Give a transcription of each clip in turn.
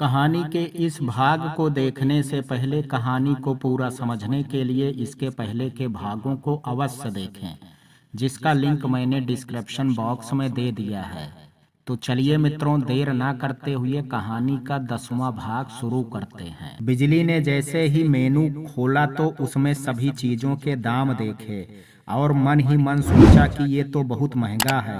कहानी के इस भाग को देखने से पहले कहानी को पूरा समझने के लिए इसके पहले के भागों को अवश्य देखें, जिसका लिंक मैंने डिस्क्रिप्शन बॉक्स में दे दिया है। तो चलिए मित्रों, देर ना करते हुए कहानी का 10वां भाग शुरू करते हैं। बिजली ने जैसे ही मेनू खोला तो उसमें सभी चीजों के दाम देखे और मन ही मन सोचा कि ये तो बहुत महंगा है।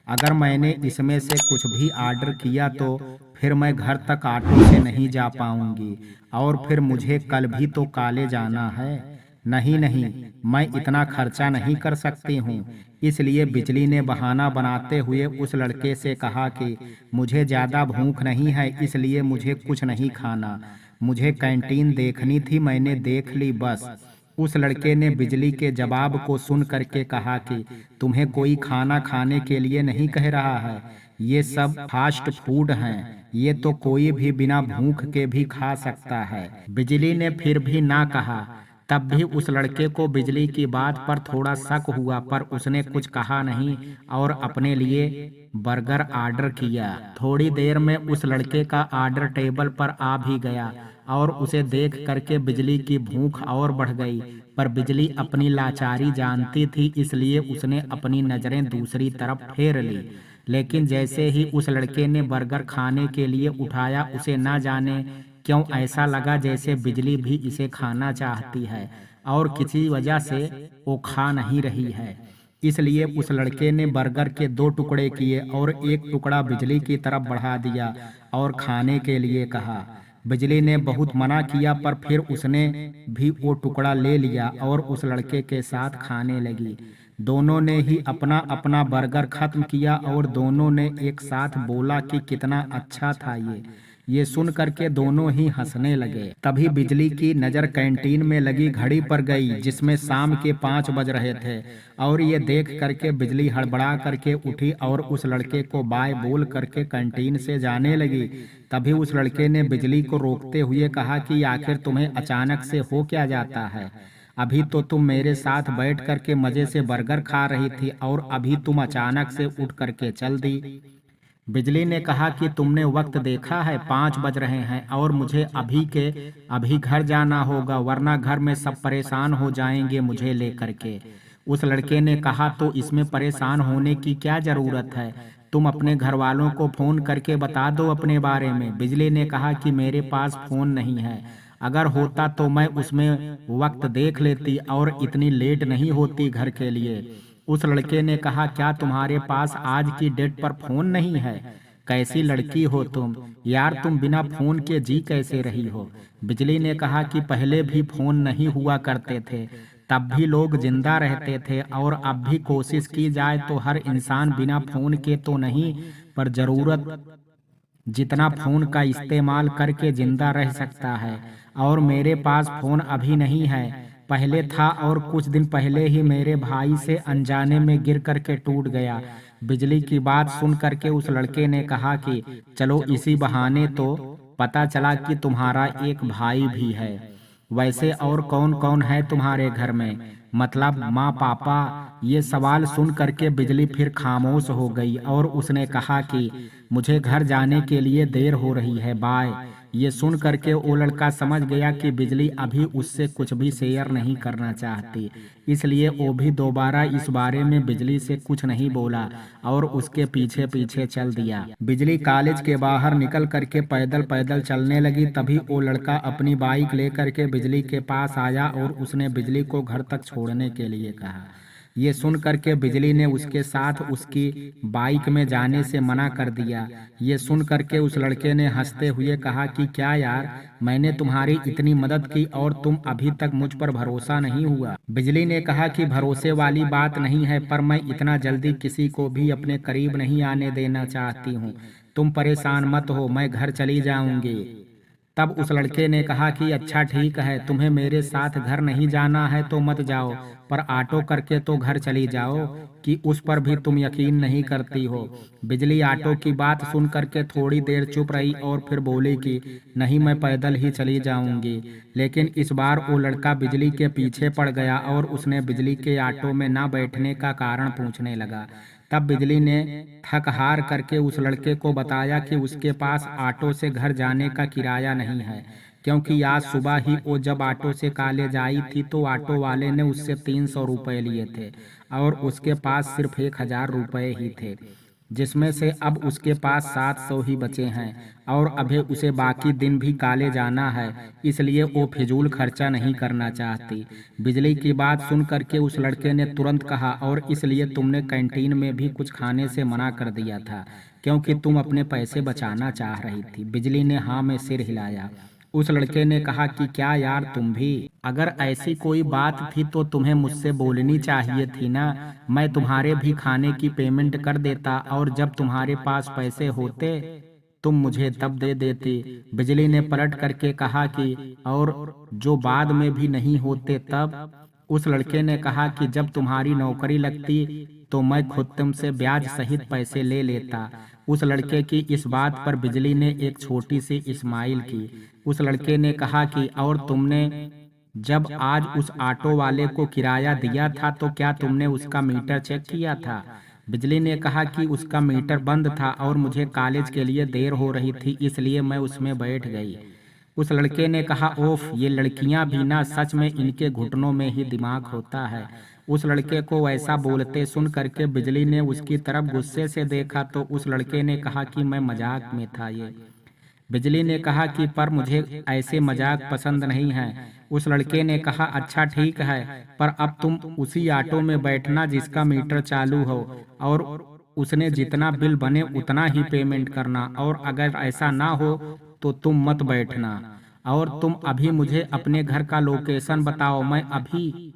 अगर मैंने इसमें से कुछ भी ऑर्डर किया तो फिर मैं घर तक ऑटो से नहीं जा पाऊंगी और फिर मुझे कल भी तो कॉलेज जाना है। नहीं नहीं, मैं इतना खर्चा नहीं कर सकती हूँ। इसलिए बिजली ने बहाना बनाते हुए उस लड़के से कहा कि मुझे ज़्यादा भूख नहीं है, इसलिए मुझे कुछ नहीं खाना। मुझे कैंटीन देखनी थी, मैंने देख ली बस। उस लड़के ने बिजली के जवाब को सुन करके कहा कि तुम्हें कोई खाना खाने के लिए नहीं कह रहा है, ये सब फास्ट फूड हैं, ये तो कोई भी बिना भूख के भी खा सकता है। बिजली ने फिर भी ना कहा। तब भी उस लड़के को बिजली की बात पर थोड़ा शक हुआ, पर उसने कुछ कहा नहीं और अपने लिए बर्गर ऑर्डर किया। थोड़ी देर में उस लड़के का ऑर्डर टेबल पर आ भी गया और उसे देख करके बिजली की भूख और बढ़ गई। पर बिजली अपनी लाचारी जानती थी, इसलिए उसने अपनी नजरें दूसरी तरफ फेर ली। लेकिन जैसे ही उस लड़के ने बर्गर खाने के लिए उठाया, उसे ना जाने क्यों ऐसा लगा जैसे बिजली भी इसे खाना चाहती है और किसी वजह से वो खा नहीं रही है। इसलिए उस लड़के ने बर्गर के 2 टुकड़े किए और एक टुकड़ा बिजली की तरफ बढ़ा दिया और खाने के लिए कहा। बिजली ने बहुत मना किया, पर फिर उसने भी वो टुकड़ा ले लिया और उस लड़के के साथ खाने लगी। दोनों ने ही अपना अपना बर्गर खत्म किया और दोनों ने एक साथ बोला कि कितना अच्छा था ये सुन करके दोनों ही हंसने लगे। तभी बिजली की नज़र कैंटीन में लगी घड़ी पर गई, जिसमें शाम के 5 बज रहे थे। और ये देख करके बिजली हड़बड़ा करके उठी और उस लड़के को बाय बोल करके कैंटीन से जाने लगी। तभी उस लड़के ने बिजली को रोकते हुए कहा कि आखिर तुम्हें अचानक से हो क्या जाता है? अभी तो तुम मेरे साथ बैठ करके मजे से बर्गर खा रही थी और अभी तुम अचानक से उठ करके चल दी। बिजली ने कहा कि तुमने वक्त देखा है, 5 बज रहे हैं और मुझे अभी के अभी घर जाना होगा, वरना घर में सब परेशान हो जाएंगे मुझे लेकर के। उस लड़के ने कहा, तो इसमें परेशान होने की क्या जरूरत है? तुम अपने घर वालों को फोन करके बता दो अपने बारे में। बिजली ने कहा कि मेरे पास फोन नहीं है, अगर होता तो मैं उसमें वक्त देख लेती और इतनी लेट नहीं होती घर के लिए। उस लड़के ने कहा, क्या तुम्हारे पास आज की डेट पर फोन नहीं है? कैसी लड़की हो तुम यार, तुम बिना फोन के जी कैसे रही हो? बिजली ने कहा कि पहले भी फोन नहीं हुआ करते थे, तब भी लोग जिंदा रहते थे और अब भी कोशिश की जाए तो हर इंसान बिना फोन के तो नहीं, पर जरूरत जितना फोन का इस्तेमाल करके जिंदा रह सकता है। और मेरे पास फोन अभी नहीं है, पहले था और कुछ दिन पहले ही मेरे भाई से अनजाने में गिर करके टूट गया। बिजली की बात सुन करके उस लड़के ने कहा कि चलो इसी बहाने तो पता चला कि तुम्हारा एक भाई भी है। वैसे और कौन कौन है तुम्हारे घर में, मतलब माँ पापा? ये सवाल सुन करके बिजली फिर खामोश हो गई और उसने कहा कि मुझे घर जाने के लिए देर हो रही है, बाय। ये सुन करके वो लड़का समझ गया कि बिजली अभी उससे कुछ भी शेयर नहीं करना चाहती, इसलिए वो भी दोबारा इस बारे में बिजली से कुछ नहीं बोला और उसके पीछे पीछे चल दिया। बिजली कॉलेज के बाहर निकल करके पैदल पैदल चलने लगी। तभी वो लड़का अपनी बाइक लेकर के बिजली के पास आया और उसने बिजली को घर तक छोड़ने के लिए कहा। ये सुन करके बिजली ने उसके साथ उसकी बाइक में जाने से मना कर दिया। ये सुन करके उस लड़के ने हंसते हुए कहा कि क्या यार, मैंने तुम्हारी इतनी मदद की और तुम अभी तक मुझ पर भरोसा नहीं हुआ? बिजली ने कहा कि भरोसे वाली बात नहीं है, पर मैं इतना जल्दी किसी को भी अपने करीब नहीं आने देना चाहती हूँ। तुम परेशान मत हो, मैं घर चली जाऊंगी। तब उस लड़के ने कहा कि अच्छा ठीक है, तुम्हें मेरे साथ घर नहीं जाना है तो मत जाओ, पर ऑटो करके तो घर चली जाओ, कि उस पर भी तुम यकीन नहीं करती हो। बिजली ऑटो की बात सुन करके थोड़ी देर चुप रही और फिर बोली कि नहीं, मैं पैदल ही चली जाऊंगी। लेकिन इस बार वो लड़का बिजली के पीछे पड़ गया और उसने बिजली के ऑटो में ना बैठने का कारण पूछने लगा। तब बिजली ने थक हार करके उस लड़के को बताया कि उसके पास ऑटो से घर जाने का किराया नहीं है, क्योंकि आज सुबह ही वो जब ऑटो से कॉलेज आई थी तो ऑटो वाले ने उससे 300 रुपये लिए थे और उसके पास सिर्फ 1,000 रुपये ही थे, जिसमें से अब उसके पास 700 ही बचे हैं और अभी उसे बाकी दिन भी कॉलेज जाना है, इसलिए वो फिजूल खर्चा नहीं करना चाहती। बिजली की बात सुन करके उस लड़के ने तुरंत कहा, और इसलिए तुमने कैंटीन में भी कुछ खाने से मना कर दिया था, क्योंकि तुम अपने पैसे बचाना चाह रही थी। बिजली ने हाँ में सिर हिलाया। उस लड़के ने कहा कि क्या यार, तुम भी, अगर ऐसी कोई बात थी तो तुम्हें मुझसे बोलनी चाहिए थी ना, मैं तुम्हारे भी खाने की पेमेंट कर देता और जब तुम्हारे पास पैसे होते तुम मुझे तब दे देती। बिजली ने पलट करके कहा कि और जो बाद में भी नहीं होते तब? उस लड़के ने कहा कि जब तुम्हारी नौकरी लगती तो मैं खुद तुमसे ब्याज सहित पैसे ले लेता। उस लड़के की इस बात पर बिजली ने एक छोटी सी स्माइल की। उस लड़के ने कहा कि और तुमने जब आज उस ऑटो वाले को किराया दिया था तो क्या तुमने उसका मीटर चेक किया था? बिजली ने कहा कि उसका मीटर बंद था और मुझे कॉलेज के लिए देर हो रही थी, इसलिए मैं उसमें बैठ गई। उस लड़के ने कहा, ओफ, ये लड़कियां भी ना, सच में इनके घुटनों में ही दिमाग होता है। उस लड़के को ऐसा बोलते सुन करके बिजली ने उसकी तरफ गुस्से से देखा तो उस लड़के ने कहा कि मैं मजाक में था ये। बिजली ने कहा कि पर मुझे ऐसे मजाक पसंद नहीं है। उस लड़के ने कहा, अच्छा ठीक है, पर अब तुम उसी ऑटो में बैठना जिसका मीटर चालू हो और उसने जितना बिल बने उतना ही पेमेंट करना, और अगर ऐसा ना हो तो तुम मत बैठना। और तुम अभी मुझे अपने घर का लोकेशन बताओ, मैं अभी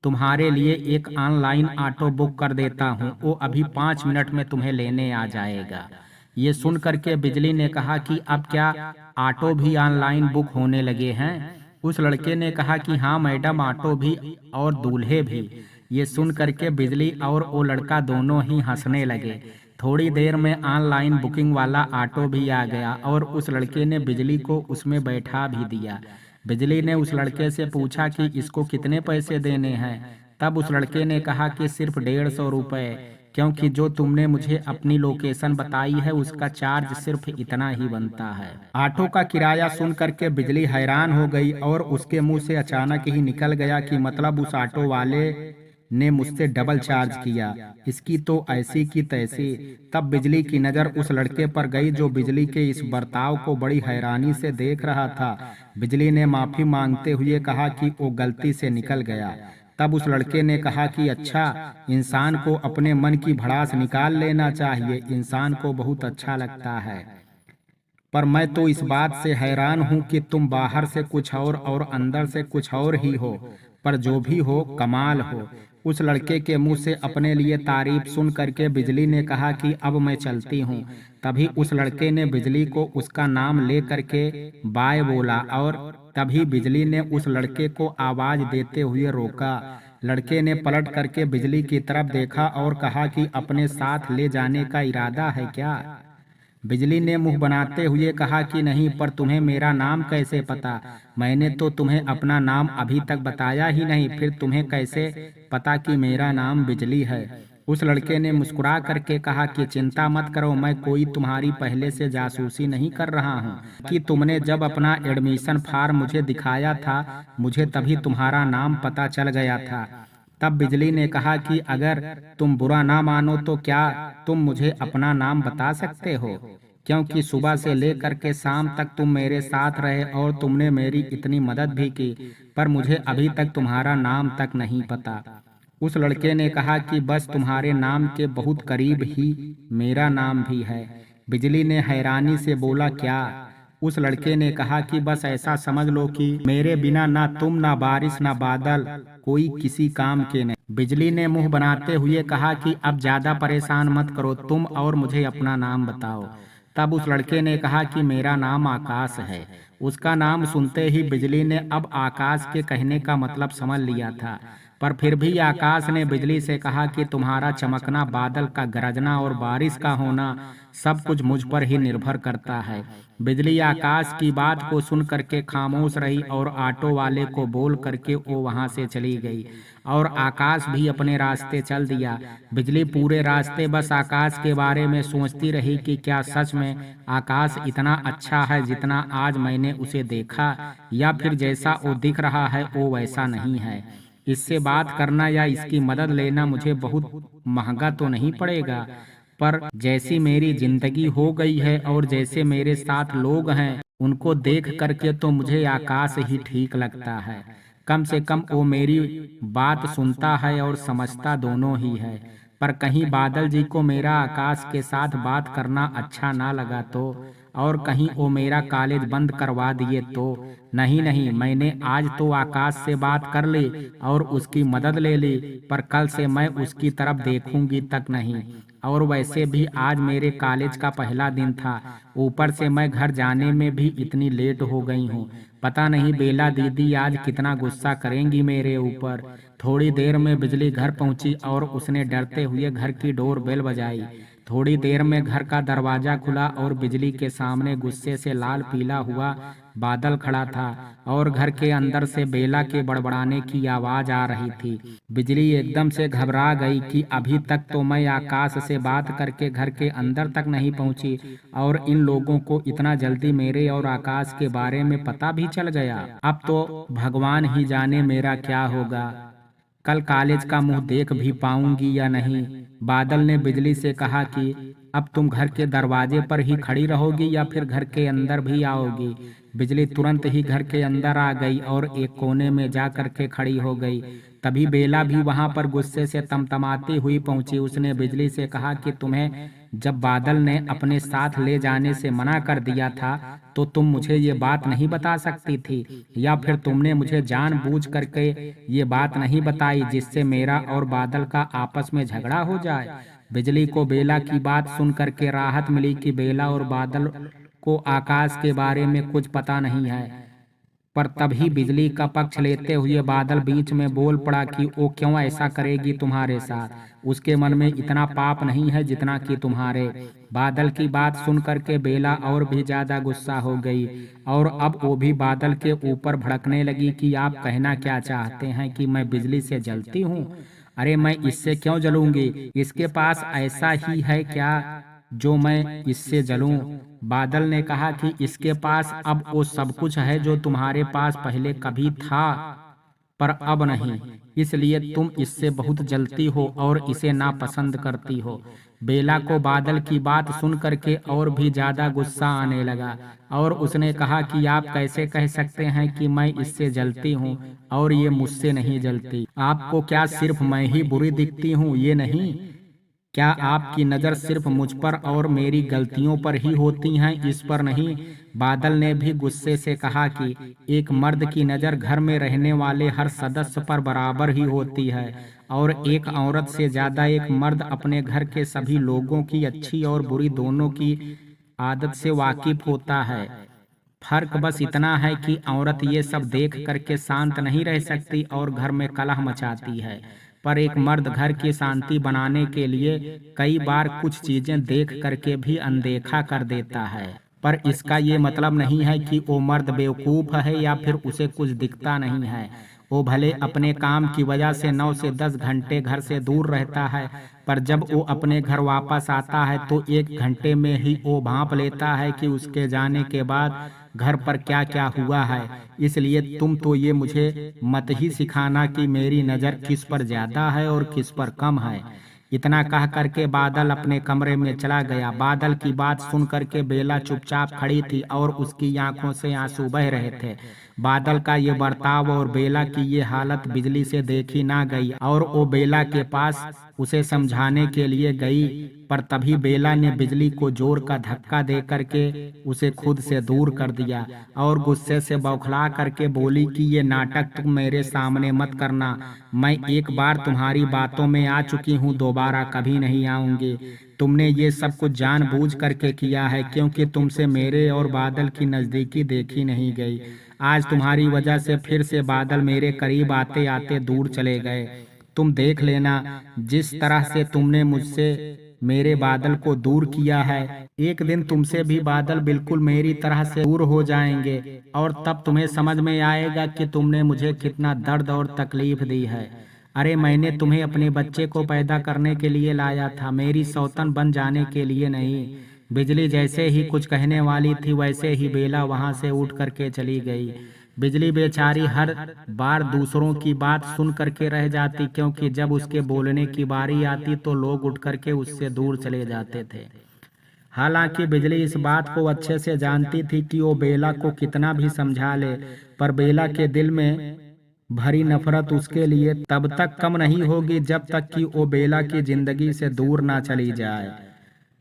तुम्हारे लिए एक ऑनलाइन ऑटो बुक कर देता हूँ, वो अभी 5 मिनट में तुम्हें लेने आ जाएगा। ये सुन करके बिजली ने कहा कि अब क्या ऑटो भी ऑनलाइन बुक होने लगे हैं? उस लड़के ने कहा कि हाँ मैडम, ऑटो भी और दूल्हे भी। ये सुन करके बिजली और वो लड़का दोनों ही हंसने लगे। थोड़ी देर में ऑनलाइन बुकिंग वाला ऑटो भी आ गया और उस लड़के ने बिजली को उसमें बैठा भी दिया। बिजली ने उस लड़के से पूछा कि इसको कितने पैसे देने हैं? तब उस लड़के ने कहा कि सिर्फ 150 रुपये, क्योंकि जो तुमने मुझे अपनी लोकेशन बताई है उसका चार्ज सिर्फ इतना ही बनता है। ऑटो का किराया सुन करके बिजली हैरान हो गई और उसके मुंह से अचानक ही निकल गया कि मतलब उस ऑटो वाले ने मुझसे डबल चार्ज किया, इसकी तो ऐसी की तैसी। तब बिजली की नज़र उस लड़के पर गई जो बिजली के इस बर्ताव को बड़ी हैरानी से देख रहा था। बिजली ने माफी मांगते हुए कहा कि वो गलती से निकल गया। तब उस लड़के ने कहा कि अच्छा, इंसान को अपने मन की भड़ास निकाल लेना चाहिए, इंसान को बहुत अच्छा लगता है। पर मैं तो इस बात से हैरान हूँ कि तुम बाहर से कुछ और अंदर से कुछ और ही हो, पर जो भी हो कमाल हो। उस लड़के के मुंह से अपने लिए तारीफ सुन करके बिजली ने कहा कि अब मैं चलती हूँ। तभी उस लड़के ने बिजली को उसका नाम ले करके बाय बोला और तभी बिजली ने उस लड़के को आवाज देते हुए रोका। लड़के ने पलट करके बिजली की तरफ देखा और कहा कि अपने साथ ले जाने का इरादा है क्या? बिजली ने मुंह बनाते हुए कहा कि नहीं, पर तुम्हें मेरा नाम कैसे पता? मैंने तो तुम्हें अपना नाम अभी तक बताया ही नहीं, फिर तुम्हें कैसे पता कि मेरा नाम बिजली है? उस लड़के ने मुस्कुरा करके कहा कि चिंता मत करो, मैं कोई तुम्हारी पहले से जासूसी नहीं कर रहा हूँ कि तुमने जब अपना एडमिशन फॉर्म मुझे दिखाया था मुझे तभी तुम्हारा नाम पता चल गया था। तब बिजली ने कहा कि अगर तुम बुरा ना मानो तो क्या तुम मुझे अपना नाम बता सकते हो, क्योंकि सुबह से लेकर के शाम तक तुम मेरे साथ रहे और तुमने मेरी इतनी मदद भी की, पर मुझे अभी तक तुम्हारा नाम तक नहीं पता। उस लड़के ने कहा कि बस तुम्हारे नाम के बहुत करीब ही मेरा नाम भी है। बिजली ने हैरानी से बोला, क्या? उस लड़के ने कहा कि बस ऐसा समझ लो कि मेरे बिना ना तुम, ना बारिश, ना बादल, कोई किसी काम के नहीं। बिजली ने मुंह बनाते हुए कहा कि अब ज्यादा परेशान मत करो तुम और मुझे अपना नाम बताओ। तब उस लड़के ने कहा कि मेरा नाम आकाश है। उसका नाम सुनते ही बिजली ने अब आकाश के कहने का मतलब समझ लिया था। पर फिर भी आकाश ने बिजली से कहा कि तुम्हारा चमकना, बादल का गरजना और बारिश का होना सब कुछ मुझ पर ही निर्भर करता है। बिजली आकाश की बात को सुन करके खामोश रही और ऑटो वाले को बोल करके वो वहां से चली गई और आकाश भी अपने रास्ते चल दिया। बिजली पूरे रास्ते बस आकाश के बारे में सोचती रही कि क्या सच में आकाश इतना अच्छा है जितना आज मैंने उसे देखा, या फिर जैसा वो दिख रहा है वो वैसा नहीं है। इससे बात करना या इसकी मदद लेना मुझे बहुत महंगा तो नहीं पड़ेगा, पर जैसी मेरी जिंदगी हो गई है और जैसे मेरे साथ लोग हैं उनको देख करके तो मुझे आकाश ही ठीक लगता है। कम से कम वो मेरी बात सुनता है और समझता दोनों ही है। पर कहीं बादल जी को मेरा आकाश के साथ बात करना अच्छा ना लगा तो, और कहीं वो मेरा कॉलेज बंद करवा दिए तो। नहीं नहीं, मैंने आज तो आकाश से बात कर ली और उसकी मदद ले ली, पर कल से मैं उसकी तरफ देखूंगी तक नहीं। और वैसे भी आज मेरे कॉलेज का पहला दिन था, ऊपर से मैं घर जाने में भी इतनी लेट हो गई हूँ। पता नहीं बेला दीदी आज कितना गुस्सा करेंगी मेरे ऊपर। थोड़ी देर में बिजली घर पहुंची और उसने डरते हुए घर की डोर बेल बजाई। थोड़ी देर में घर का दरवाजा खुला और बिजली के सामने गुस्से से लाल पीला हुआ बादल खड़ा था और घर के अंदर से बेला के बड़बड़ाने की आवाज आ रही थी। बिजली एकदम से घबरा गई कि अभी तक तो मैं आकाश से बात करके घर के अंदर तक नहीं पहुंची और इन लोगों को इतना जल्दी मेरे और आकाश के बारे में पता भी चल गया। अब तो भगवान ही जाने मेरा क्या होगा, कल कॉलेज का मुंह देख भी पाऊंगी या नहीं। बादल ने बिजली से कहा कि अब तुम घर के दरवाजे पर ही खड़ी रहोगी या फिर घर के अंदर भी आओगी। बिजली तुरंत ही घर के अंदर आ गई और एक कोने में जा कर के खड़ी हो गई। तभी बेला भी वहां पर गुस्से से तमतमाती हुई पहुंची। उसने बिजली से कहा कि तुम्हें जब बादल ने अपने साथ ले जाने से मना कर दिया था तो तुम मुझे ये बात नहीं बता सकती थी, या फिर तुमने मुझे जानबूझ करके ये बात नहीं बताई जिससे मेरा और बादल का आपस में झगड़ा हो जाए। बिजली को बेला की बात सुन करके राहत मिली कि बेला और बादल को आकाश के बारे में कुछ पता नहीं है। पर तभी बिजली का पक्ष लेते हुए बादल बीच में बोल पड़ा कि वो क्यों ऐसा करेगी तुम्हारे साथ, उसके मन में इतना पाप नहीं है जितना कि तुम्हारे। बादल की बात सुन करके बेला और भी ज्यादा गुस्सा हो गई और अब वो भी बादल के ऊपर भड़कने लगी कि आप कहना क्या चाहते हैं कि मैं बिजली से जलती हूँ? अरे मैं इससे क्यों जलूंगी, इसके पास ऐसा ही है क्या जो मैं इससे जलूं? बादल ने कहा कि इसके पास अब वो सब कुछ है जो तुम्हारे पास पहले कभी था पर अब नहीं, इसलिए तुम इससे बहुत जलती हो और इसे नापसंद करती हो। बेला को बादल की बात सुन करके और भी ज्यादा गुस्सा आने लगा और उसने कहा कि आप कैसे कह सकते हैं कि मैं इससे जलती हूँ और ये मुझसे नहीं जलती? आपको क्या सिर्फ मैं ही बुरी दिखती हूँ? ये नहीं, क्या आपकी नज़र सिर्फ मुझ पर और मेरी गलतियों पर ही होती हैं, इस पर नहीं? बादल ने भी गुस्से से कहा कि एक मर्द की नज़र घर में रहने वाले हर सदस्य पर बराबर ही होती है और एक औरत से ज़्यादा एक मर्द अपने घर के सभी लोगों की अच्छी और बुरी दोनों की आदत से वाकिफ होता है। फर्क बस इतना है कि औरत ये सब देख करके शांत नहीं रह सकती और घर में कलह मचाती है, पर एक मर्द घर की शांति बनाने के लिए कई बार कुछ चीजें देख करके भी अनदेखा कर देता है। पर इसका ये मतलब नहीं है कि वो मर्द बेवकूफ है या फिर उसे कुछ दिखता नहीं है। वो भले अपने काम की वजह से 9 से 10 घंटे घर से दूर रहता है, पर जब वो अपने घर वापस आता है तो 1 घंटे में ही वो भांप लेता है कि उसके जाने के बाद घर पर क्या क्या हुआ है। इसलिए तुम तो ये मुझे मत ही सिखाना कि मेरी नज़र किस पर ज्यादा है और किस पर कम है। इतना कह करके बादल अपने कमरे में चला गया। बादल की बात सुन करके बेला चुपचाप खड़ी थी और उसकी आंखों से आंसू बह रहे थे। बादल का ये बर्ताव और बेला की ये हालत बिजली से देखी ना गई और वो बेला के पास उसे समझाने के लिए गई, पर तभी बेला ने बिजली को जोर का धक्का दे करके उसे खुद से दूर कर दिया और गुस्से से बौखला करके बोली कि ये नाटक तुम मेरे सामने मत करना। मैं एक बार तुम्हारी बातों में आ चुकी हूँ, दोबारा कभी नहीं आऊंगी। तुमने ये सब कुछ जानबूझ करके किया है, क्योंकि तुमसे मेरे और बादल की नज़दीकी देखी नहीं गई। आज तुम्हारी वजह से फिर से बादल मेरे करीब आते आते दूर चले गए। तुम देख लेना, जिस तरह से तुमने मुझसे मेरे बादल को दूर किया है, एक दिन तुमसे भी बादल बिल्कुल मेरी तरह से दूर हो जाएंगे, और तब तुम्हें समझ में आएगा कि तुमने मुझे कितना दर्द और तकलीफ दी है। अरे मैंने तुम्हें अपने बच्चे को पैदा करने के लिए लाया था, मेरी सौतन बन जाने के लिए नहीं। बिजली जैसे ही कुछ कहने वाली थी, वैसे ही बेला वहां से उठ करके चली गई। बिजली बेचारी हर बार दूसरों की बात सुन करके रह जाती, क्योंकि जब उसके बोलने की बारी आती तो लोग उठ करके उससे दूर चले जाते थे। हालांकि बिजली इस बात को अच्छे से जानती थी कि वो बेला को कितना भी समझा ले, पर बेला के दिल में भरी नफरत उसके लिए तब तक कम नहीं होगी जब तक कि वो बेला की जिंदगी से दूर ना चली जाए।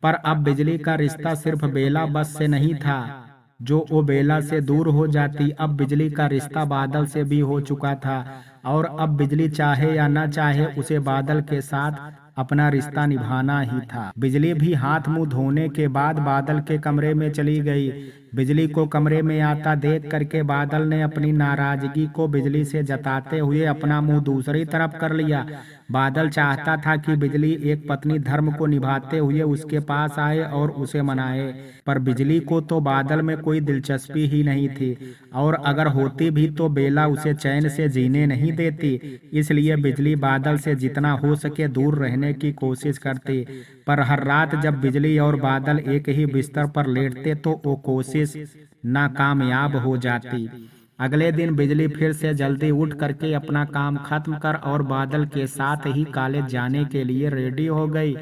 पर अब बिजली का रिश्ता सिर्फ बेला बस से नहीं था जो वो बेला से दूर हो जाती, अब बिजली का रिश्ता बादल से भी हो चुका था, और अब बिजली चाहे या ना चाहे उसे बादल के साथ अपना रिश्ता निभाना ही था। बिजली भी हाथ मुंह धोने के बाद बादल के कमरे में चली गई। बिजली को कमरे में आता देख करके बादल ने अपनी नाराजगी को बिजली से जताते हुए अपना मुंह दूसरी तरफ कर लिया। बादल चाहता था कि बिजली एक पत्नी धर्म को निभाते हुए उसके पास आए और उसे मनाए, पर बिजली को तो बादल में कोई दिलचस्पी ही नहीं थी, और अगर होती भी तो बेला उसे चैन से जीने नहीं देती। इसलिए बिजली बादल से जितना हो सके दूर रहने की कोशिश करती, पर हर रात जब बिजली और बादल एक ही बिस्तर पर लेटते तो वो कोशिश नाकामयाब हो जाती। अगले दिन बिजली फिर से जल्दी उठ करके अपना काम खत्म कर और बादल के साथ ही कॉलेज जाने के लिए रेडी हो गई,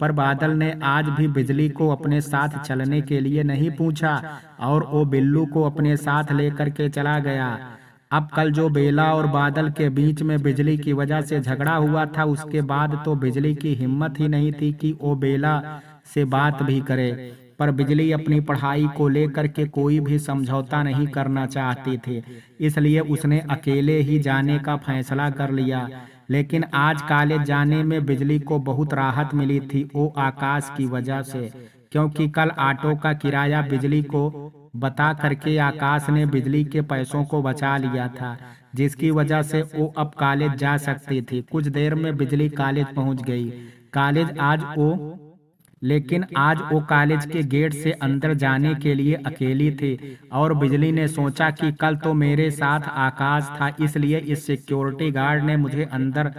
पर बादल ने आज भी बिजली को अपने साथ चलने के लिए नहीं पूछा, और वो बिल्लू को अपने साथ लेकर के चला गया। अब कल जो बेला और बादल के बीच में बिजली की वजह से झगड़ा हुआ था, उसके बाद तो बिजली की हिम्मत ही नहीं थी कि वो बेला से बात भी करे, पर बिजली अपनी पढ़ाई को लेकर के कोई भी समझौता नहीं करना चाहती थी, इसलिए उसने अकेले ही जाने का फैसला कर लिया। लेकिन आज कॉलेज जाने में बिजली को बहुत राहत मिली थी, वो आकाश की वजह से, क्योंकि कल ऑटो का किराया बिजली को बता करके आकाश ने बिजली के पैसों को बचा लिया था, जिसकी वजह से वो अब कॉलेज जा सकती थी। कुछ देर में बिजली कॉलेज पहुंच गई। लेकिन आज वो कॉलेज के गेट से अंदर जाने के लिए अकेली थी, और बिजली ने सोचा कि कल तो मेरे साथ आकाश था, इसलिए इस सिक्योरिटी गार्ड ने मुझे अंदर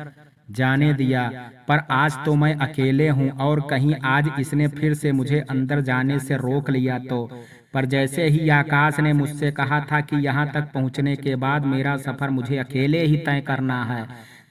जाने दिया, पर आज तो मैं अकेले हूँ, और कहीं आज इसने फिर से मुझे अंदर जाने से रोक लिया तो। पर जैसे ही आकाश ने मुझसे कहा था कि यहाँ तक पहुँचने के बाद मेरा सफ़र मुझे अकेले ही तय करना है,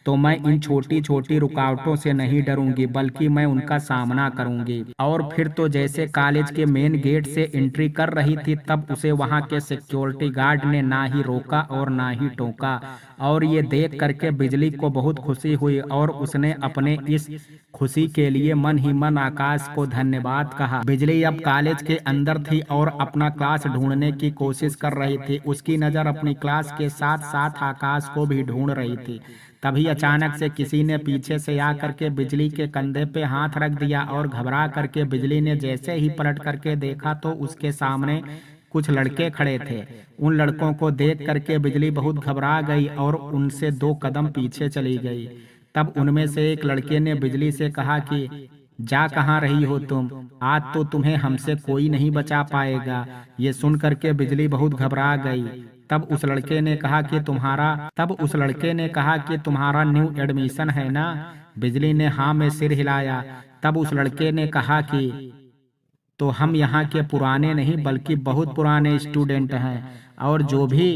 तो मैं इन छोटी छोटी रुकावटों से नहीं डरूंगी, बल्कि मैं उनका सामना करूंगी। और फिर तो जैसे कॉलेज के मेन गेट से एंट्री कर रही थी, तब उसे वहां के सिक्योरिटी गार्ड ने ना ही रोका और ना ही टोका, और ये देख करके बिजली को बहुत खुशी हुई, और उसने अपने इस खुशी के लिए मन ही मन आकाश को धन्यवाद कहा। बिजली अब कॉलेज के अंदर थी और अपना क्लास ढूंढने की कोशिश कर रही थी। उसकी नज़र अपनी क्लास के साथ साथ आकाश को भी ढूंढ रही थी। तभी अचानक से किसी ने पीछे से आकर के बिजली के कंधे पे हाथ रख दिया, और घबरा करके बिजली ने जैसे ही पलट करके देखा तो उसके सामने कुछ लड़के खड़े थे। उन लड़कों को देख करके बिजली बहुत घबरा गई और उनसे 2 कदम पीछे चली गई। तब उनमें से एक लड़के ने बिजली से कहा कि जा कहाँ रही हो तुम, आज तो तुम्हें हमसे कोई नहीं बचा पाएगा। ये सुन करके बिजली बहुत घबरा गई। तब उस लड़के ने कहा कि तुम्हारा न्यू एडमिशन है ना। बिजली ने हाँ में सिर हिलाया। तब उस लड़के ने कहा कि तो हम यहाँ के पुराने नहीं बल्कि बहुत पुराने स्टूडेंट हैं, और जो भी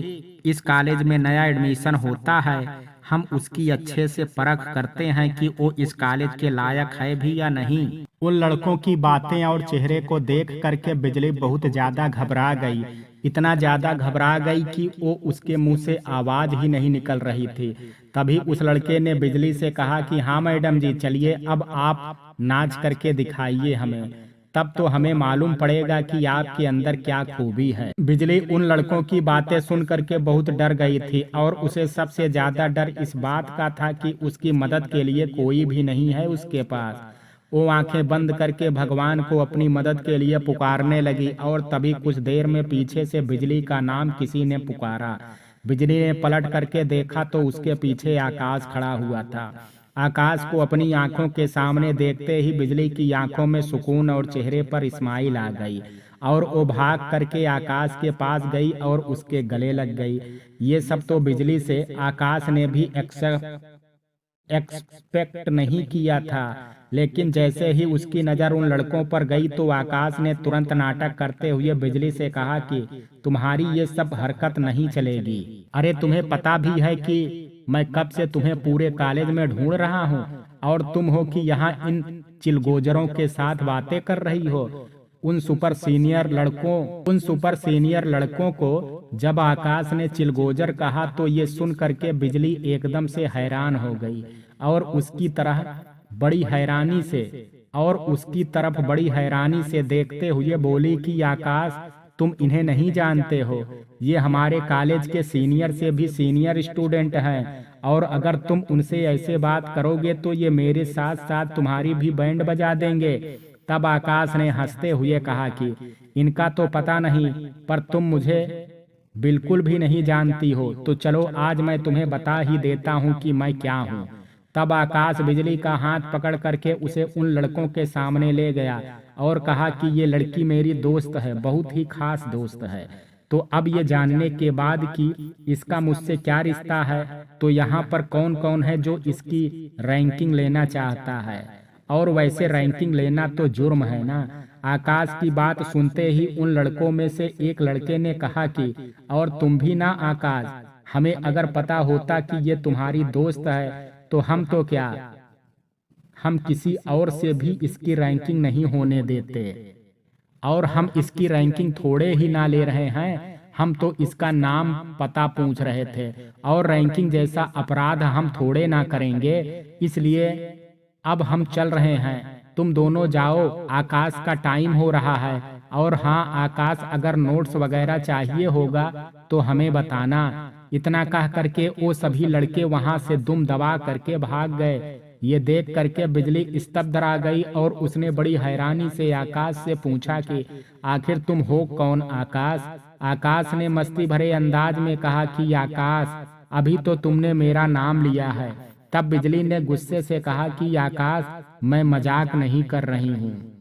इस कॉलेज में नया एडमिशन होता है हम उसकी अच्छे से परख करते हैं कि वो इस कॉलेज के लायक है भी या नहीं। उन लड़कों की बातें और चेहरे को देख करके बिजली बहुत ज्यादा घबरा गई, इतना ज्यादा घबरा गई कि वो उसके मुंह से आवाज ही नहीं निकल रही थी। तभी उस लड़के ने बिजली से कहा कि हाँ मैडम जी, चलिए अब आप नाच करके दिखाइए हमें, तब तो हमें मालूम पड़ेगा कि आपके अंदर क्या खूबी है। बिजली उन लड़कों की बातें सुन करके बहुत डर गई थी, और उसे सबसे ज्यादा डर इस बात का था कि उसकी मदद के लिए कोई भी नहीं है उसके पास। वो आंखें बंद करके भगवान को अपनी मदद के लिए पुकारने लगी और तभी कुछ देर में पीछे से बिजली का नाम किसी ने पुकारा। बिजली ने पलट करके देखा तो उसके पीछे आकाश खड़ा हुआ था। आकाश को अपनी आंखों के सामने देखते ही बिजली की आंखों में सुकून और चेहरे पर स्माइल आ गई और वो भाग करके आकाश के पास गई और उसके गले लग गई। ये सब तो बिजली से आकाश ने भी एक्सपेक्ट नहीं किया था, लेकिन जैसे ही उसकी नज़र उन लड़कों पर गई तो आकाश ने तुरंत नाटक करते हुए बिजली से कहा कि तुम्हारी ये सब हरकत नहीं चलेगी। अरे तुम्हें पता भी है कि मैं कब से तुम्हें पूरे कॉलेज में ढूंढ रहा हूँ और तुम हो कि यहाँ इन चिलगोजरों के साथ बातें कर रही हो। उन सुपर सीनियर लड़कों को जब आकाश ने चिलगोजर कहा तो ये सुन करके बिजली एकदम से हैरान हो गई और उसकी तरफ बड़ी हैरानी से देखते हुए बोली कि आकाश, तुम इन्हें नहीं जानते हो, ये हमारे कॉलेज के सीनियर से भी सीनियर स्टूडेंट हैं और अगर तुम उनसे ऐसे बात करोगे तो ये मेरे साथ साथ तुम्हारी भी बैंड बजा देंगे। तब आकाश ने हंसते हुए कहा कि इनका तो पता नहीं, पर तुम मुझे बिल्कुल भी नहीं जानती हो, तो चलो आज मैं तुम्हें बता ही देता हूँ कि मैं क्या हूँ। तब आकाश बिजली का हाथ पकड़ करके उसे उन लड़कों के सामने ले गया और कहा कि ये लड़की मेरी दोस्त है, बहुत ही खास दोस्त है। तो अब ये जानने के बाद कि इसका मुझसे क्या रिश्ता है, तो यहाँ पर कौन कौन है जो इसकी रैंकिंग लेना चाहता है, और वैसे रैंकिंग लेना तो जुर्म है ना। आकाश की बात सुनते ही उन लड़कों में से एक लड़के ने कहा कि और तुम भी ना आकाश, हमें अगर पता होता कि ये तुम्हारी दोस्त है तो हम तो क्या, हम किसी और से भी इसकी रैंकिंग नहीं होने देते, और हम इसकी रैंकिंग थोड़े ही ना ले रहे हैं, हम तो इसका नाम पता पूछ रहे थे, और रैंकिंग जैसा अपराध हम थोड़े ना करेंगे, इसलिए अब हम चल रहे हैं, तुम दोनों जाओ, आकाश का टाइम हो रहा है। और हाँ आकाश, अगर नोट्स वगैरह चाहिए होगा तो हमें बताना। इतना कह करके वो सभी लड़के वहां से दुम दबा करके भाग गए। ये देख करके बिजली स्तब्ध रह गई और उसने बड़ी हैरानी से आकाश से पूछा कि आखिर तुम हो कौन आकाश। आकाश ने मस्ती भरे अंदाज में कहा कि आकाश, अभी तो तुमने मेरा नाम लिया है। तब बिजली ने गुस्से से कहा कि आकाश, मैं मजाक नहीं कर रही हूँ।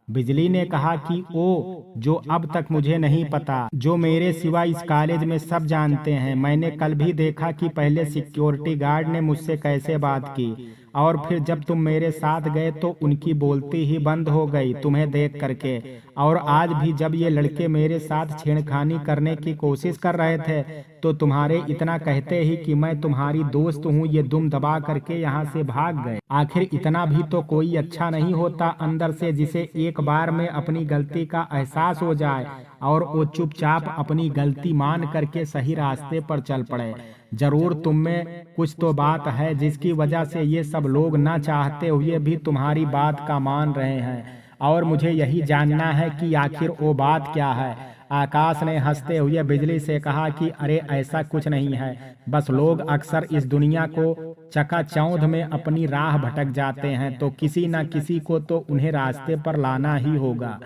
बिजली ने कहा कि ओ, जो अब तक मुझे नहीं पता, जो मेरे सिवा इस कॉलेज में सब जानते हैं। मैंने कल भी देखा कि पहले सिक्योरिटी गार्ड ने मुझसे कैसे बात की और फिर जब तुम मेरे साथ गए तो उनकी बोलती ही बंद हो गई तुम्हें देख करके। और आज भी जब ये लड़के मेरे साथ छेड़खानी करने की कोशिश कर रहे थे तो तुम्हारे इतना कहते ही कि मैं तुम्हारी दोस्त हूँ ये दुम दबा करके यहाँ से भाग गए। आखिर इतना भी तो कोई अच्छा नहीं होता अंदर से जिसे एक बार में अपनी गलती का एहसास हो जाए और वो चुपचाप अपनी गलती मान करके सही रास्ते पर चल पड़े। जरूर तुम में कुछ तो बात है जिसकी वजह से ये सब लोग ना चाहते हुए भी तुम्हारी बात का मान रहे हैं, और मुझे यही जानना है कि आखिर वो बात क्या है। आकाश ने हंसते हुए बिजली से कहा कि अरे ऐसा कुछ नहीं है, बस लोग अक्सर इस दुनिया को चकाचौंध में अपनी राह भटक जाते हैं तो किसी न किसी को तो उन्हें रास्ते पर लाना ही होगा।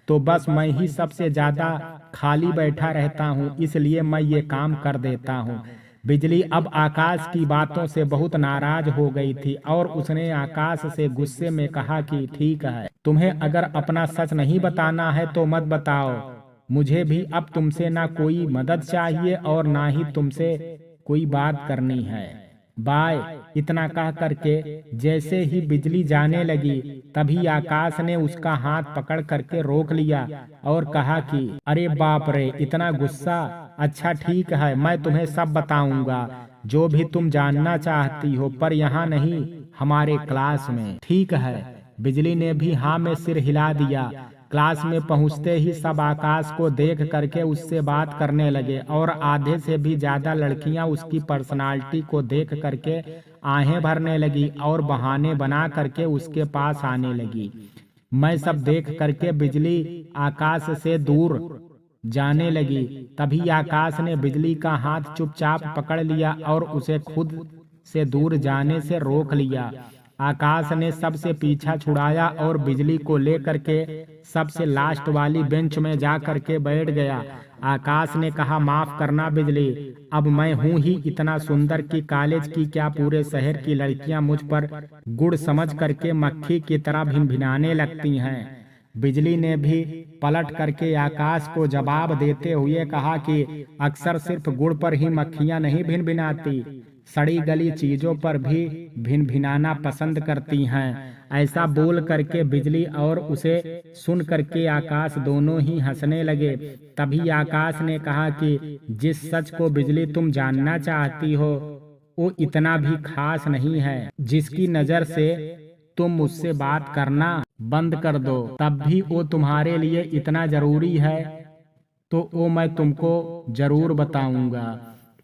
तो बस मैं ही सबसे ज्यादा खाली बैठा रहता हूँ, इसलिए मैं ये काम कर देता हूँ। बिजली अब आकाश की बातों से बहुत नाराज हो गई थी और उसने आकाश से गुस्से में कहा कि ठीक है, तुम्हें अगर अपना सच नहीं बताना है तो मत बताओ, मुझे भी अब तुमसे ना कोई मदद चाहिए और ना ही तुमसे कोई बात करनी है, बाय। इतना कह करके जैसे ही बिजली जाने लगी तभी आकाश ने उसका हाथ पकड़ करके रोक लिया और कहा कि अरे बाप रे, इतना गुस्सा, अच्छा ठीक है, मैं तुम्हें सब बताऊंगा जो भी तुम जानना चाहती हो, पर यहाँ नहीं, हमारे क्लास में, ठीक है। बिजली ने भी हाँ में सिर हिला दिया। क्लास में पहुंचते ही सब आकाश को देख करके उससे बात करने लगे और आधे से भी ज्यादा लड़कियां उसकी पर्सनालिटी को देख करके आहें भरने लगी और बहाने बना करके उसके पास आने लगी। मैं सब देख करके बिजली आकाश से दूर जाने लगी। तभी आकाश ने बिजली का हाथ चुपचाप पकड़ लिया और उसे खुद से दूर जाने से रोक लिया। आकाश ने सबसे पीछा छुड़ाया और बिजली को लेकर के सबसे लास्ट वाली बेंच में जा करके बैठ गया। आकाश ने कहा, माफ करना बिजली, अब मैं हूं ही इतना सुंदर कि कॉलेज की क्या पूरे शहर की लड़कियां मुझ पर गुड़ समझ करके मक्खी की तरह भिनभिनाने लगती हैं। बिजली ने भी पलट करके आकाश को जवाब देते हुए कहा कि अक्सर सिर्फ गुड़ पर ही मक्खियां नहीं भिनभिनाती, सड़ी गली चीजों पर भी भिनभिनाना पसंद करती हैं। ऐसा बोल करके बिजली और उसे सुन करके आकाश दोनों ही हंसने लगे। तभी आकाश ने कहा कि जिस सच को बिजली तुम जानना चाहती हो वो इतना भी खास नहीं है। जिसकी नजर से तुम मुझसे बात करना बंद कर दो तब भी वो तुम्हारे लिए इतना जरूरी है तो वो मैं तुमको जरूर बताऊंगा।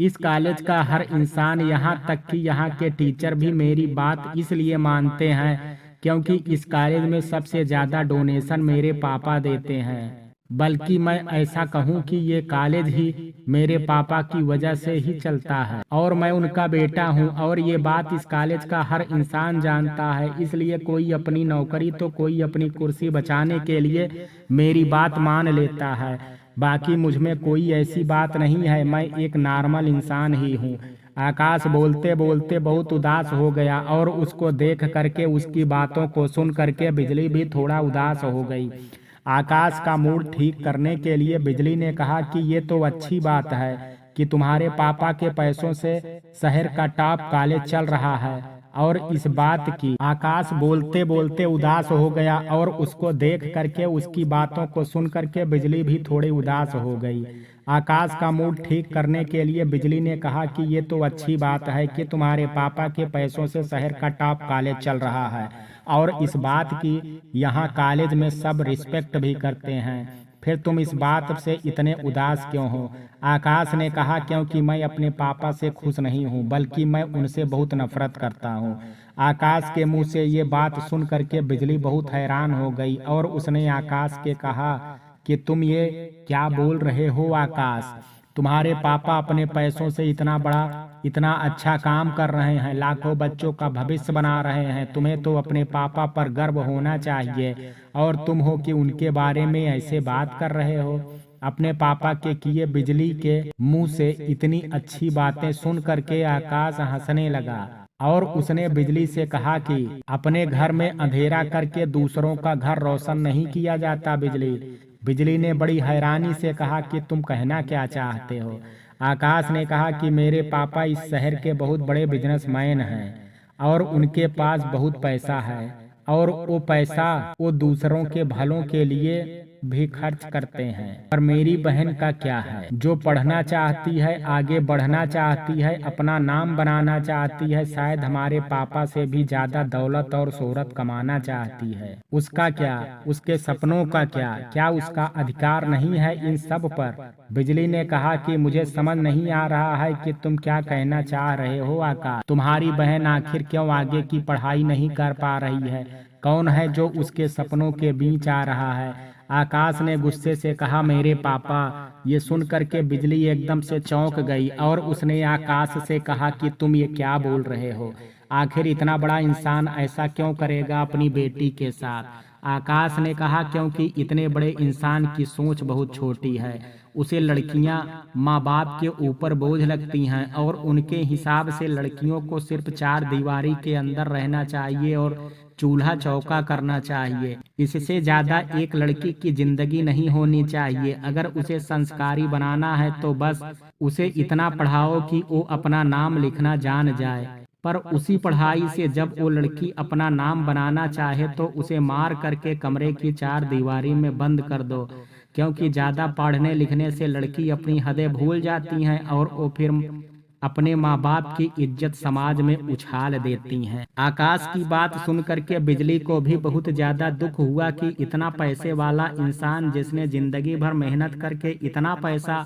इस कॉलेज का हर इंसान, यहाँ तक कि यहाँ के टीचर भी मेरी बात इसलिए मानते हैं क्योंकि इस कॉलेज में सबसे ज्यादा डोनेशन मेरे पापा देते हैं। बल्कि मैं ऐसा कहूँ कि ये कॉलेज ही मेरे पापा की वजह से ही चलता है और मैं उनका बेटा हूँ और ये बात इस कॉलेज का हर इंसान जानता है। इसलिए कोई अपनी नौकरी तो कोई अपनी कुर्सी बचाने के लिए मेरी बात मान लेता है। बाकी मुझ में कोई ऐसी बात नहीं है, मैं एक नॉर्मल इंसान ही हूँ। आकाश बोलते बोलते बहुत उदास हो गया और उसको देख करके, उसकी बातों को सुन करके बिजली भी थोड़ा उदास हो गई। आकाश का मूड ठीक करने के लिए बिजली ने कहा कि ये तो अच्छी बात है कि तुम्हारे पापा के पैसों से शहर का टॉप कॉलेज चल रहा है और इस बात की। आकाश बोलते बोलते उदास हो गया और उसको देख करके, उसकी बातों को सुन करके बिजली भी थोड़ी उदास हो गई। आकाश का मूड ठीक करने के लिए बिजली ने कहा कि ये तो अच्छी बात है कि तुम्हारे पापा के पैसों से शहर का टॉप कॉलेज चल रहा है और इस बात की यहाँ कॉलेज में सब रिस्पेक्ट भी करते हैं। फिर तुम इस बात से इतने उदास क्यों हो? आकाश ने कहा, क्योंकि मैं अपने पापा से खुश नहीं हूँ बल्कि मैं उनसे बहुत नफरत करता हूँ। आकाश के मुंह से ये बात सुन करके बिजली बहुत हैरान हो गई और उसने आकाश के कहा कि तुम ये क्या बोल रहे हो आकाश? तुम्हारे पापा अपने पैसों से इतना अच्छा काम कर रहे हैं, लाखों बच्चों का भविष्य बना रहे हैं। तुम्हें तो अपने पापा पर गर्व होना चाहिए और तुम हो कि उनके बारे में ऐसे बात कर रहे हो। अपने पापा के किए बिजली के मुंह से इतनी अच्छी बातें सुन करके आकाश हंसने लगा और उसने बिजली से कहा कि अपने घर में अंधेरा करके दूसरों का घर रोशन नहीं किया जाता बिजली। बिजली ने बड़ी हैरानी से कहा कि तुम कहना क्या चाहते हो? आकाश ने कहा कि मेरे पापा इस शहर के बहुत बड़े बिजनेसमैन हैं और उनके पास बहुत पैसा है और वो पैसा वो दूसरों के भलों के लिए भी खर्च करते हैं। पर मेरी बहन का क्या है, जो पढ़ना चाहती है, आगे बढ़ना चाहती है, अपना नाम बनाना चाहती है, शायद हमारे पापा से भी ज्यादा दौलत और शोहरत कमाना चाहती है। उसका क्या? उसके सपनों का क्या? क्या उसका अधिकार नहीं है इन सब पर? बिजली ने कहा कि मुझे समझ नहीं आ रहा है कि तुम क्या कहना चाह रहे हो आकाश। तुम्हारी बहन आखिर क्यों आगे की पढ़ाई नहीं कर पा रही है? कौन है जो उसके सपनों के बीच आ रहा है? आकाश ने गुस्से से कहा, मेरे पापा। ये सुन करके बिजली एकदम से चौंक गई और उसने आकाश से कहा कि तुम ये क्या बोल रहे हो? आखिर इतना बड़ा इंसान ऐसा क्यों करेगा अपनी बेटी के साथ? आकाश ने कहा, क्योंकि इतने बड़े इंसान की सोच बहुत छोटी है। उसे लड़कियां माँ बाप के ऊपर बोझ लगती हैं और उनके हिसाब से लड़कियों को सिर्फ चार दीवारी के अंदर रहना चाहिए और चूल्हा चौका करना चाहिए। इससे ज्यादा एक लड़की की जिंदगी नहीं होनी चाहिए। अगर उसे संस्कारी बनाना है तो बस उसे इतना पढ़ाओ कि वो अपना नाम लिखना जान जाए। पर उसी पढ़ाई से जब वो लड़की अपना नाम बनाना चाहे तो उसे मार करके कमरे की चार दीवारी में बंद कर दो, क्योंकि ज्यादा पढ़ने लिखने से लड़की अपनी हदें भूल जाती हैं और वो फिर अपने माँ बाप की इज्जत समाज में उछाल देती हैं। आकाश की बात सुन करके बिजली को भी बहुत ज्यादा दुख हुआ कि इतना पैसे वाला इंसान जिसने जिंदगी भर मेहनत करके इतना पैसा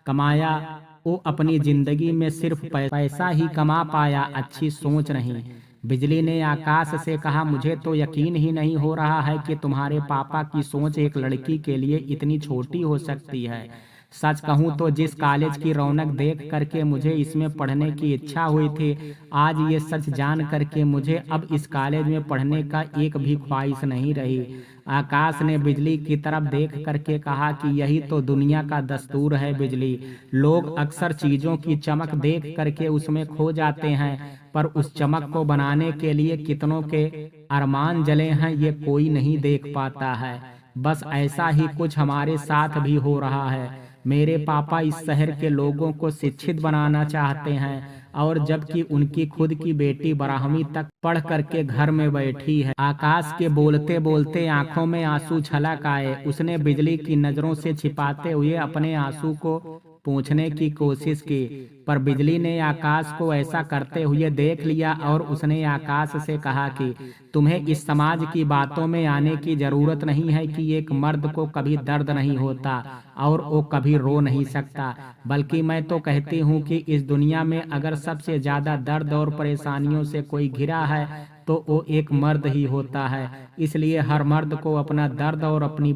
कमाया, वो अपनी जिंदगी में सिर्फ पैसा ही कमा पाया, अच्छी सोच नहीं। बिजली ने आकाश से कहा, मुझे तो यकीन ही नहीं हो रहा है कि तुम्हारे पापा की सोच एक लड़की के लिए इतनी छोटी हो सकती है। सच कहूँ तो जिस कॉलेज की रौनक देख करके मुझे इसमें पढ़ने की इच्छा हुई थी, आज ये सच जान करके मुझे अब इस कॉलेज में पढ़ने का एक भी ख्वाहिश नहीं रही। आकाश ने बिजली की तरफ देख करके कहा कि यही तो दुनिया का दस्तूर है बिजली। लोग अक्सर चीजों की चमक देख करके उसमें खो जाते हैं, पर उस चमक को बनाने के लिए कितनों के अरमान जले हैं ये कोई नहीं देख पाता है। बस ऐसा ही कुछ हमारे साथ भी हो रहा है। मेरे पापा इस शहर के लोगों को शिक्षित बनाना चाहते हैं, और जबकि उनकी खुद की बेटी 12वीं तक पढ़ करके घर में बैठी है। आकाश के बोलते बोलते आंखों में आंसू छलक आए। उसने बिजली की नजरों से छिपाते हुए अपने आंसू को पोंछने की कोशिश की, पर बिजली ने आकाश को ऐसा करते हुए देख लिया और उसने आकाश से कहा कि तुम्हें इस समाज की बातों में आने की जरूरत नहीं है कि एक मर्द को कभी दर्द नहीं होता और वो कभी रो नहीं सकता, बल्कि मैं तो कहती हूँ कि इस दुनिया में अगर सबसे ज्यादा दर्द और परेशानियों से कोई घिरा है तो वो एक मर्द ही होता है। इसलिए हर मर्द को अपना दर्द और अपनी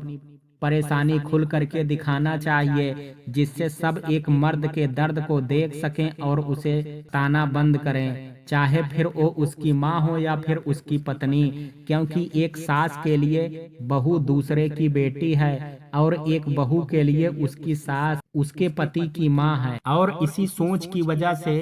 परेशानी खुल करके दिखाना चाहिए, जिससे सब एक मर्द के दर्द को देख सकें और उसे ताना बंद करें, चाहे फिर वो उसकी माँ हो या फिर उसकी पत्नी। क्योंकि एक सास के लिए बहू दूसरे की बेटी है और एक बहू के लिए उसकी सास उसके पति की माँ है। और इसी सोच की वजह से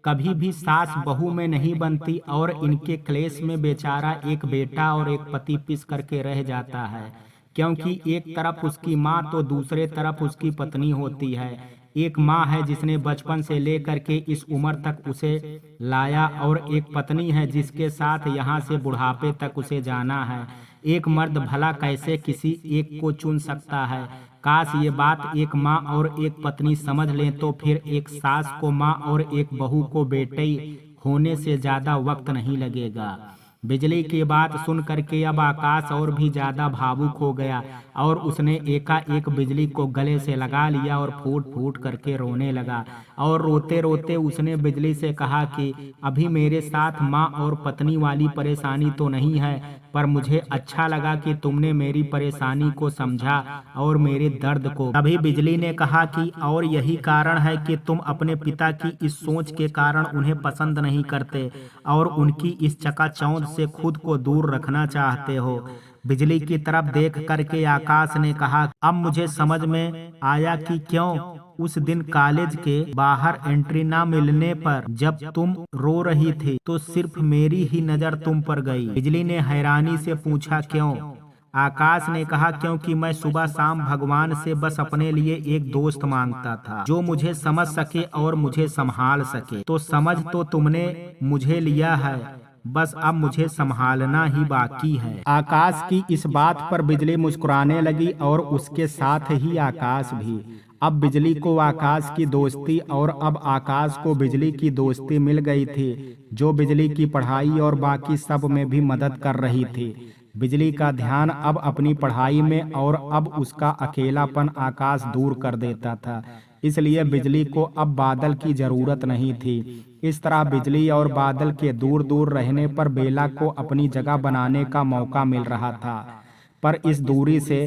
कभी भी सास बहू में नहीं बनती और इनके क्लेश में बेचारा एक बेटा और एक पति पिस करके रह जाता है। क्योंकि एक तरफ उसकी माँ तो दूसरे तरफ उसकी पत्नी होती है। एक माँ है जिसने बचपन से लेकर के इस उम्र तक उसे लाया, और एक पत्नी है जिसके साथ यहाँ से बुढ़ापे तक उसे जाना है। एक मर्द भला कैसे किसी एक को चुन सकता है। काश ये बात एक माँ और एक पत्नी समझ लें तो फिर एक सास को माँ और एक बहू को बेटी होने से ज्यादा वक्त नहीं लगेगा। बिजली की बात सुन करके अब आकाश और भी ज्यादा भावुक हो गया और उसने एकाएक बिजली को गले से लगा लिया और फूट फूट करके रोने लगा। और रोते रोते उसने बिजली से कहा कि अभी मेरे साथ माँ और पत्नी वाली परेशानी तो नहीं है, पर मुझे अच्छा लगा कि तुमने मेरी परेशानी को समझा और मेरे दर्द को। तभी बिजली ने कहा कि और यही कारण है कि तुम अपने पिता की इस सोच के कारण उन्हें पसंद नहीं करते और उनकी इस चकाचौंध से खुद को दूर रखना चाहते हो। बिजली की तरफ देख करके आकाश ने कहा, अब मुझे समझ में आया कि क्यों उस दिन कॉलेज के बाहर एंट्री ना मिलने पर जब तुम रो रही थी तो सिर्फ मेरी ही नजर तुम पर गई। बिजली ने हैरानी से पूछा, क्यों? आकाश ने कहा, क्योंकि मैं सुबह शाम भगवान से बस अपने लिए एक दोस्त मांगता था जो मुझे समझ सके और मुझे संभाल सके। तो समझ तो तुमने मुझे लिया है, बस अब मुझे संभालना ही बाकी है। आकाश की इस बात पर बिजली मुस्कुराने लगी और उसके साथ ही आकाश भी। अब बिजली को आकाश की दोस्ती और अब आकाश को बिजली की दोस्ती मिल गई थी, जो बिजली की पढ़ाई और बाकी सब में भी मदद कर रही थी। बिजली का ध्यान अब अपनी पढ़ाई में और अब उसका अकेलापन आकाश दूर कर देता था। इसलिए बिजली को अब बादल की जरूरत नहीं थी। इस तरह बिजली और बादल के दूर दूर रहने पर बेला को अपनी जगह बनाने का मौका मिल रहा था, पर इस दूरी से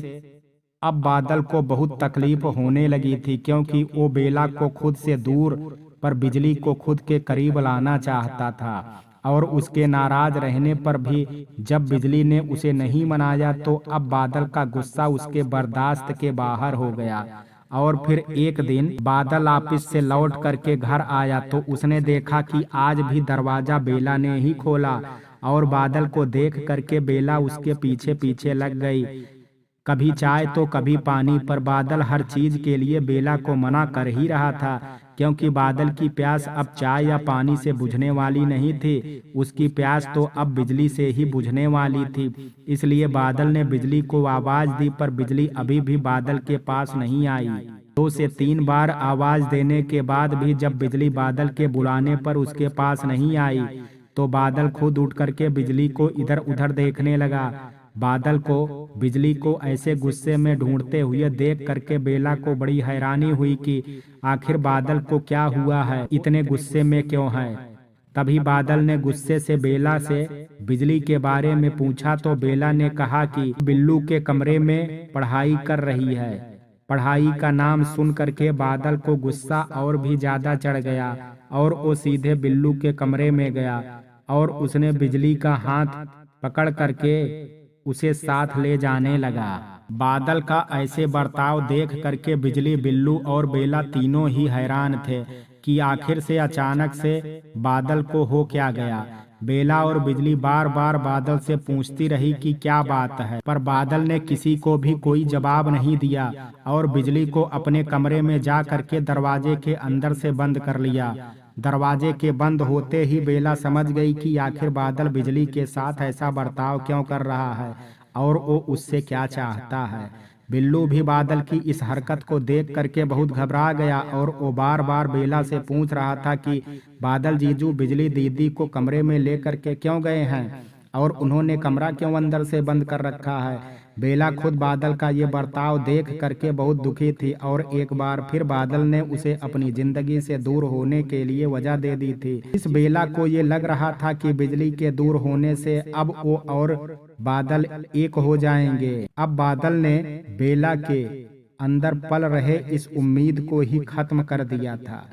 अब बादल को बहुत तकलीफ होने लगी थी, क्योंकि वो बेला को खुद से दूर पर बिजली को खुद के करीब लाना चाहता था। और उसके नाराज रहने पर भी जब बिजली ने उसे नहीं मनाया तो अब बादल का गुस्सा उसके बर्दाश्त के बाहर हो गया। और फिर एक दिन बादल ऑफिस से लौट करके घर आया तो उसने देखा कि आज भी दरवाजा बेला ने ही खोला, और बादल को देख करके बेला उसके पीछे पीछे लग गई। कभी चाय तो कभी पानी, पर बादल हर चीज के लिए बेला को मना कर ही रहा था, क्योंकि बादल की प्यास अब चाय या पानी से बुझने वाली नहीं थी। उसकी प्यास तो अब बिजली से ही बुझने वाली थी। इसलिए बादल ने बिजली को आवाज दी, पर बिजली अभी भी बादल के पास नहीं आई। 2 से 3 बार आवाज देने के बाद भी जब बिजली बादल के बुलाने पर उसके पास नहीं आई तो बादल खुद उठ करके बिजली को इधर उधर देखने लगा। बादल को बिजली को ऐसे गुस्से में ढूंढते हुए देख करके बेला को बड़ी हैरानी हुई कि आखिर बादल को क्या हुआ है, इतने गुस्से में क्यों है। तभी बादल ने गुस्से से बेला से बिजली के बारे में पूछा तो बेला ने कहा कि बिल्लू के कमरे में पढ़ाई कर रही है। पढ़ाई का नाम सुन करके बादल को गुस्सा और भी ज्यादा चढ़ गया और वो सीधे बिल्लू के कमरे में गया और उसने बिजली का हाथ पकड़ करके उसे साथ ले जाने लगा। बादल का ऐसे बर्ताव देख करके बिजली, बिल्लू और बेला तीनों ही हैरान थे कि आखिर से अचानक से बादल को हो क्या गया। बेला और बिजली बार बार बादल से पूछती रही कि क्या बात है, पर बादल ने किसी को भी कोई जवाब नहीं दिया और बिजली को अपने कमरे में जा करके दरवाजे के अंदर से बंद कर लिया। दरवाजे के बंद होते ही बेला समझ गई कि आखिर बादल बिजली के साथ ऐसा बर्ताव क्यों कर रहा है और वो उससे क्या चाहता है। बिल्लू भी बादल की इस हरकत को देख करके बहुत घबरा गया और वो बार बार बेला से पूछ रहा था कि बादल जीजू बिजली दीदी को कमरे में लेकर के क्यों गए हैं और उन्होंने कमरा क्यों अंदर से बंद कर रखा है। बेला खुद बादल का ये बर्ताव देख करके बहुत दुखी थी और एक बार फिर बादल ने उसे अपनी जिंदगी से दूर होने के लिए वजह दे दी थी। इस बेला को ये लग रहा था कि बिजली के दूर होने से अब वो और बादल एक हो जाएंगे। अब बादल ने बेला के अंदर पल रहे इस उम्मीद को ही खत्म कर दिया था।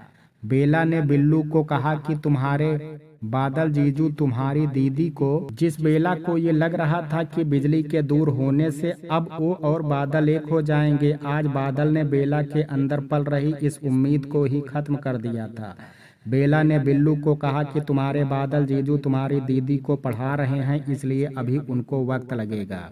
बेला ने बिल्लू को कहा कि तुम्हारे बादल जीजू तुम्हारी दीदी को, जिस बेला को ये लग रहा था कि बिजली के दूर होने से अब वो और बादल एक हो जाएंगे, आज बादल ने बेला के अंदर पल रही इस उम्मीद को ही खत्म कर दिया था। बेला ने बिल्लू को कहा कि तुम्हारे बादल जीजू तुम्हारी दीदी को पढ़ा रहे हैं, इसलिए अभी उनको वक्त लगेगा,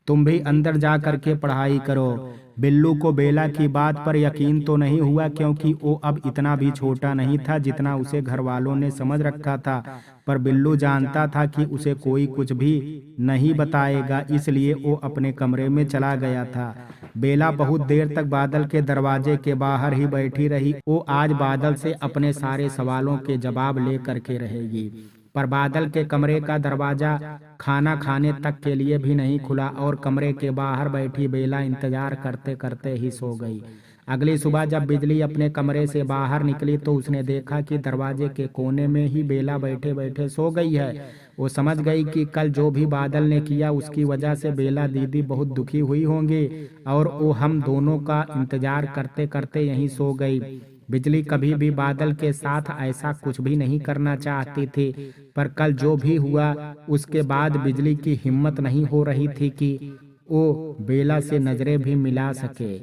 तुम भी अंदर जा करके पढ़ाई करो। बिल्लू को बेला की बात पर यकीन तो नहीं हुआ क्योंकि वो अब इतना भी छोटा नहीं था जितना उसे घर वालों ने समझ रखा था, पर बिल्लू जानता था कि उसे कोई कुछ भी नहीं बताएगा, इसलिए वो अपने कमरे में चला गया था। बेला बहुत देर तक बादल के दरवाजे के बाहर ही बैठी रही। वो आज बादल से अपने सारे सवालों के जवाब ले करके रहेगी, पर बादल के कमरे का दरवाजा खाना खाने तक के लिए भी नहीं खुला और कमरे के बाहर बैठी बेला इंतजार करते करते ही सो गई। अगली सुबह जब बिजली अपने कमरे से बाहर निकली तो उसने देखा कि दरवाजे के कोने में ही बेला बैठे बैठे सो गई है। वो समझ गई कि कल जो भी बादल ने किया उसकी वजह से बेला दीदी बहुत दुखी हुई होंगी और वो हम दोनों का इंतजार करते करते यहीं सो गई। बिजली कभी भी बादल के साथ ऐसा कुछ भी नहीं करना चाहती थी, पर कल जो भी हुआ उसके बाद बिजली की हिम्मत नहीं हो रही थी कि वो बेला से नजरें भी मिला सके।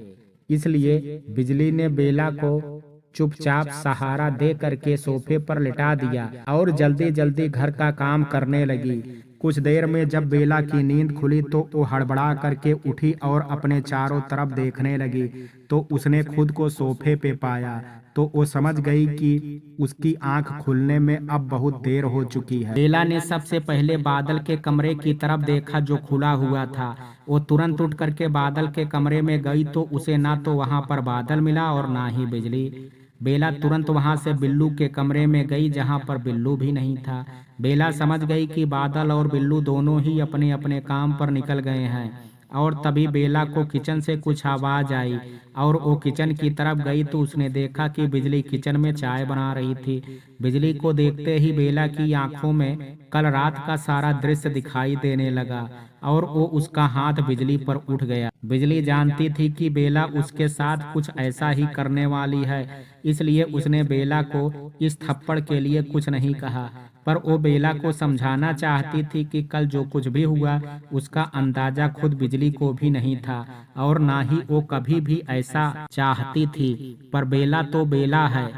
इसलिए बिजली ने बेला को चुपचाप सहारा दे करके सोफे पर लिटा दिया और जल्दी जल्दी घर का काम करने लगी। कुछ देर में जब बेला की नींद खुली तो वो हड़बड़ा करके उठी और अपने चारों तरफ देखने लगी तो उसने खुद को सोफे पे पाया तो वो समझ गई कि उसकी आंख खुलने में अब बहुत देर हो चुकी है। बेला ने सबसे पहले बादल के कमरे की तरफ देखा जो खुला हुआ था। वो तुरंत उठ करके बादल के कमरे में गई तो उसे ना तो वहां पर बादल मिला और ना ही बिजली। बेला तुरंत वहां से बिल्लू के कमरे में गई जहां पर बिल्लू भी नहीं था। बेला समझ गई कि बादल और बिल्लू दोनों ही अपने अपने काम पर निकल गए हैं और तभी बेला को किचन से कुछ आवाज आई और वो किचन की तरफ गई तो उसने देखा कि बिजली किचन में चाय बना रही थी। बिजली को देखते ही बेला की आंखों में कल रात का सारा दृश्य दिखाई देने लगा और वो उसका हाथ बिजली पर उठ गया। बिजली जानती थी कि बेला उसके साथ कुछ ऐसा ही करने वाली है, इसलिए उसने बेला को इस थप्पड़ के लिए कुछ नहीं कहा, पर वो बेला को समझाना चाहती थी कि कल जो कुछ भी हुआ उसका अंदाजा खुद बिजली को भी नहीं था और ना ही वो कभी भी ऐसा चाहती थी। पर बेला तो बेला है,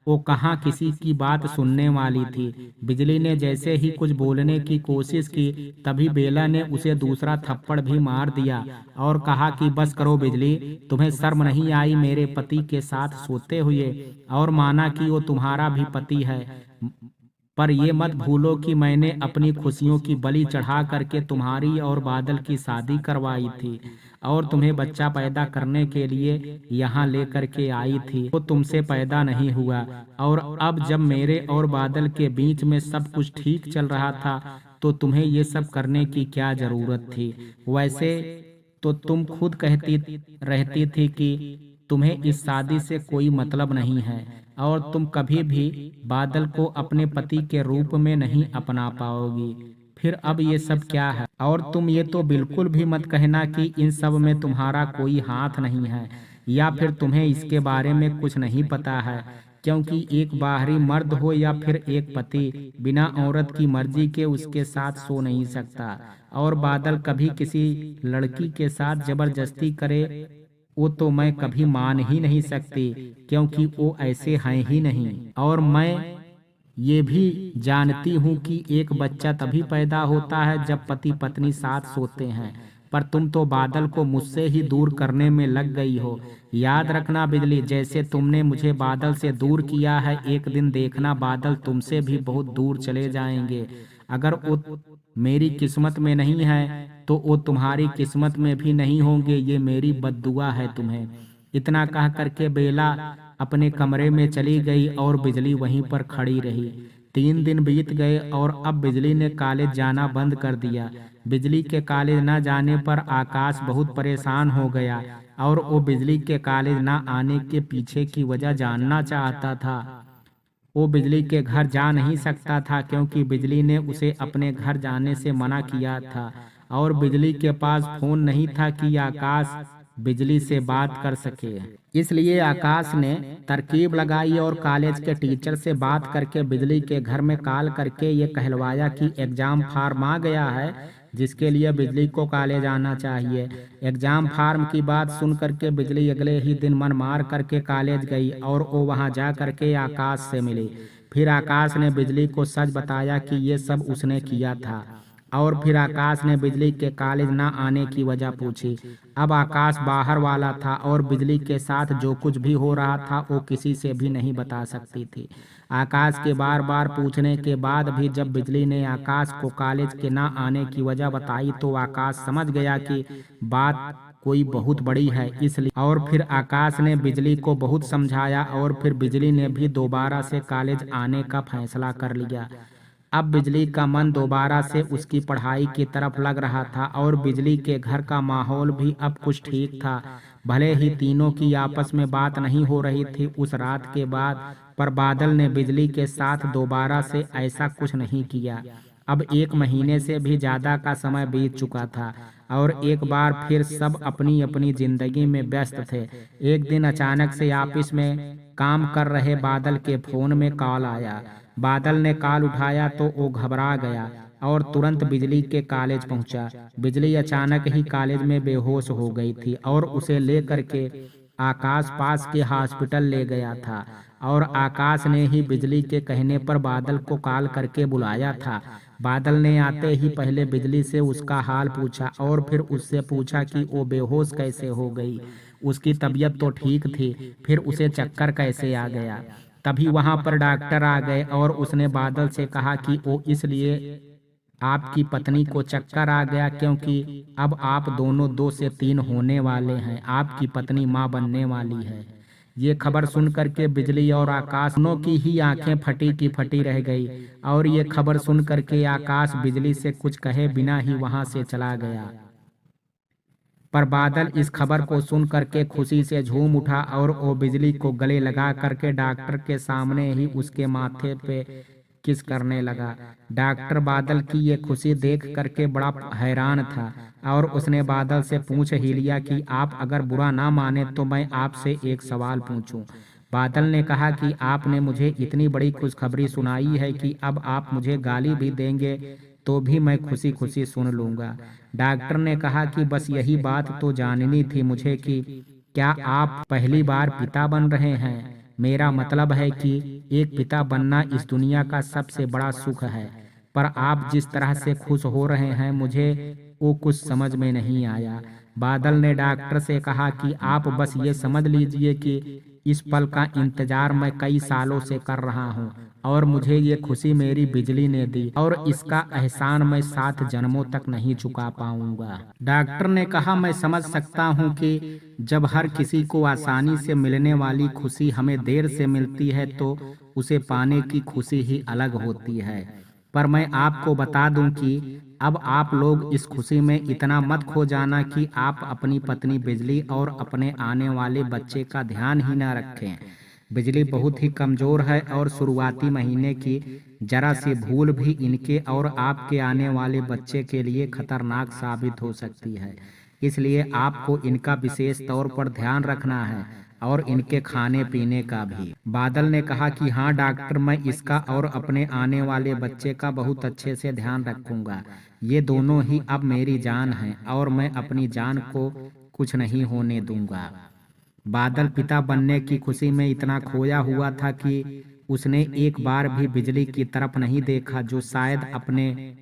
वो कहाँ किसी की बात सुनने वाली थी। बिजली ने जैसे ही कुछ बोलने की कोशिश की तभी बेला ने उसे दूसरा थप्पड़ भी मार दिया और कहा कि बस करो बिजली, तुम्हें शर्म नहीं आई मेरे पति के साथ सोते हुए, और माना कि वो तुम्हारा भी पति है, पर ये मत भूलो कि मैंने अपनी खुशियों की बलि चढ़ा करके तुम्हारी और बादल की शादी करवाई थी और तुम्हें बच्चा पैदा करने के लिए यहाँ लेकर के आई थी। वो तुमसे पैदा नहीं हुआ और अब जब मेरे और बादल के बीच में सब कुछ ठीक चल रहा था तो तुम्हें ये सब करने की क्या जरूरत थी। वैसे तो तुम खुद कहती रहती थी कि तुम्हें इस शादी से कोई मतलब नहीं है और तुम कभी भी बादल को अपने पति के रूप में नहीं अपना पाओगी। फिर अब ये सब क्या है? और तुम ये तो बिल्कुल भी मत कहना कि इन सब में तुम्हारा कोई हाथ नहीं है, या फिर तुम्हें इसके बारे में कुछ नहीं पता है, क्योंकि एक बाहरी मर्द हो या फिर एक पति बिना औरत की मर्जी के उसके साथ सो नहीं सकता। और बादल कभी किसी लड़की के साथ जबरदस्ती करे वो तो मैं कभी मान ही नहीं सकती, क्योंकि वो ऐसे हैं ही नहीं। और मैं ये भी जानती हूँ कि एक बच्चा तभी पैदा होता है जब पति पत्नी साथ सोते हैं, पर तुम तो बादल को मुझसे ही दूर करने में लग गई हो। याद रखना बिजली, जैसे तुमने मुझे बादल से दूर किया है, एक दिन देखना बादल तुमसे भी बहुत दूर चले जाएंगे। अगर वो मेरी किस्मत में नहीं है तो वो तुम्हारी किस्मत में भी नहीं होंगे, ये मेरी बद्दुआ है तुम्हें। इतना कह करके बेला अपने कमरे में चली गई और बिजली वहीं पर खड़ी रही। 3 दिन बीत गए और अब बिजली ने कॉलेज जाना बंद कर दिया। बिजली के कॉलेज न जाने पर आकाश बहुत परेशान हो गया और वो बिजली के कॉलेज न आने के पीछे की वजह जानना चाहता था। वो बिजली के घर जा नहीं सकता था क्योंकि बिजली ने उसे अपने घर जाने से मना किया था, और बिजली के पास फोन नहीं था कि आकाश बिजली से बात कर सके। इसलिए आकाश ने तरकीब लगाई और कॉलेज के टीचर से बात करके बिजली के घर में कॉल करके ये कहलवाया कि एग्जाम फार्म आ गया है, जिसके लिए बिजली को कॉलेज आना चाहिए। एग्जाम फार्म की बात सुन करके बिजली अगले ही दिन मन मार करके कॉलेज गई और वो वहां जा करके आकाश से मिली। फिर आकाश ने बिजली को सच बताया कि ये सब उसने किया था, और फिर आकाश ने बिजली के कॉलेज ना आने की वजह पूछी। अब आकाश बाहर वाला था और बिजली के साथ जो कुछ भी हो रहा था वो किसी से भी नहीं बता सकती थी। आकाश के बार बार पूछने के बाद भी जब बिजली ने आकाश को कॉलेज के ना आने की वजह बताई तो आकाश समझ गया कि बात कोई बहुत बड़ी है, इसलिए। और फिर आकाश ने बिजली को बहुत समझाया और फिर बिजली ने भी दोबारा से कॉलेज आने का फैसला कर लिया। अब बिजली का मन दोबारा से उसकी पढ़ाई की तरफ लग रहा था और बिजली के घर का माहौल भी अब कुछ ठीक था। भले ही तीनों की आपस में बात नहीं हो रही थी उस रात के बाद, पर बादल ने बिजली के साथ दोबारा से ऐसा कुछ नहीं किया। अब 1 महीने से भी ज्यादा का समय बीत चुका था और एक बार फिर सब अपनी अपनी जिंदगी में व्यस्त थे। एक दिन अचानक से ऑफिस में काम कर रहे बादल के फोन में कॉल आया। बादल ने कॉल उठाया तो वो घबरा गया और तुरंत बिजली के कॉलेज पहुंचा। बिजली अचानक ही कॉलेज में बेहोश हो गई थी और उसे लेकर के आकाश पास के हॉस्पिटल ले गया था, और आकाश ने ही बिजली के कहने पर बादल को कॉल करके बुलाया था। बादल ने आते ही पहले बिजली से उसका हाल पूछा और फिर उससे पूछा कि वो बेहोश कैसे हो गई। उसकी तबीयत तो ठीक थी, फिर उसे चक्कर कैसे आ गया। तभी वहां पर डॉक्टर आ गए और उसने बादल से कहा कि वो इसलिए आपकी पत्नी को चक्कर आ गया क्योंकि अब आप दोनों 2 से 3 होने वाले हैं, आपकी पत्नी मां बनने वाली है। ये खबर सुन करके बिजली और आकाश दोनों की ही आंखें फटी की फटी रह गई, और ये खबर सुन करके आकाश बिजली से कुछ कहे बिना ही वहां से चला गया। पर बादल इस खबर को सुन करके खुशी से झूम उठा और वो बिजली को गले लगा करके डॉक्टर के सामने ही उसके माथे पे किस करने लगा। डॉक्टर बादल की ये खुशी देख करके बड़ा हैरान था और उसने बादल से पूछ ही लिया कि आप अगर बुरा ना माने तो मैं आपसे एक सवाल पूछूं। बादल ने कहा कि आपने मुझे इतनी बड़ी खुशखबरी सुनाई है कि अब आप मुझे गाली भी देंगे तो भी मैं खुशी खुशी सुन लूंगा। डॉक्टर ने कहा कि बस यही बात तो जाननी थी मुझे कि क्या आप पहली बार पिता बन रहे हैं। मेरा मतलब है कि एक पिता बनना इस दुनिया का सबसे बड़ा सुख है, पर आप जिस तरह से खुश हो रहे हैं मुझे वो कुछ समझ में नहीं आया। बादल ने डॉक्टर से कहा कि आप बस ये समझ लीजिए कि इस पल का इंतजार मैं कई सालों से कर रहा हूँ और मुझे ये खुशी मेरी बिजली ने दी, और इसका एहसान मैं 7 जन्मों तक नहीं चुका पाऊंगा। डॉक्टर ने कहा मैं समझ सकता हूँ कि जब हर किसी को आसानी से मिलने वाली खुशी हमें देर से मिलती है तो उसे पाने की खुशी ही अलग होती है, पर मैं आपको बता दूं कि अब आप लोग इस खुशी में इतना मत खो जाना कि आप अपनी पत्नी बिजली और अपने आने वाले बच्चे का ध्यान ही ना रखें। बिजली बहुत ही कमज़ोर है और शुरुआती महीने की जरा सी भूल भी इनके और आपके आने वाले बच्चे के लिए खतरनाक साबित हो सकती है। इसलिए आपको इनका विशेष तौर पर ध्यान रखना है और इनके खाने पीने का भी। बादल ने कहा कि हाँ डॉक्टर, मैं इसका और अपने आने वाले बच्चे का बहुत अच्छे से ध्यान रखूंगा। ये दोनों ही अब मेरी जान हैं और मैं अपनी जान को कुछ नहीं होने दूंगा। बादल पिता बनने की खुशी में इतना खोया हुआ था कि उसने एक बार भी बिजली की तरफ नहीं देखा, जो शायद अपने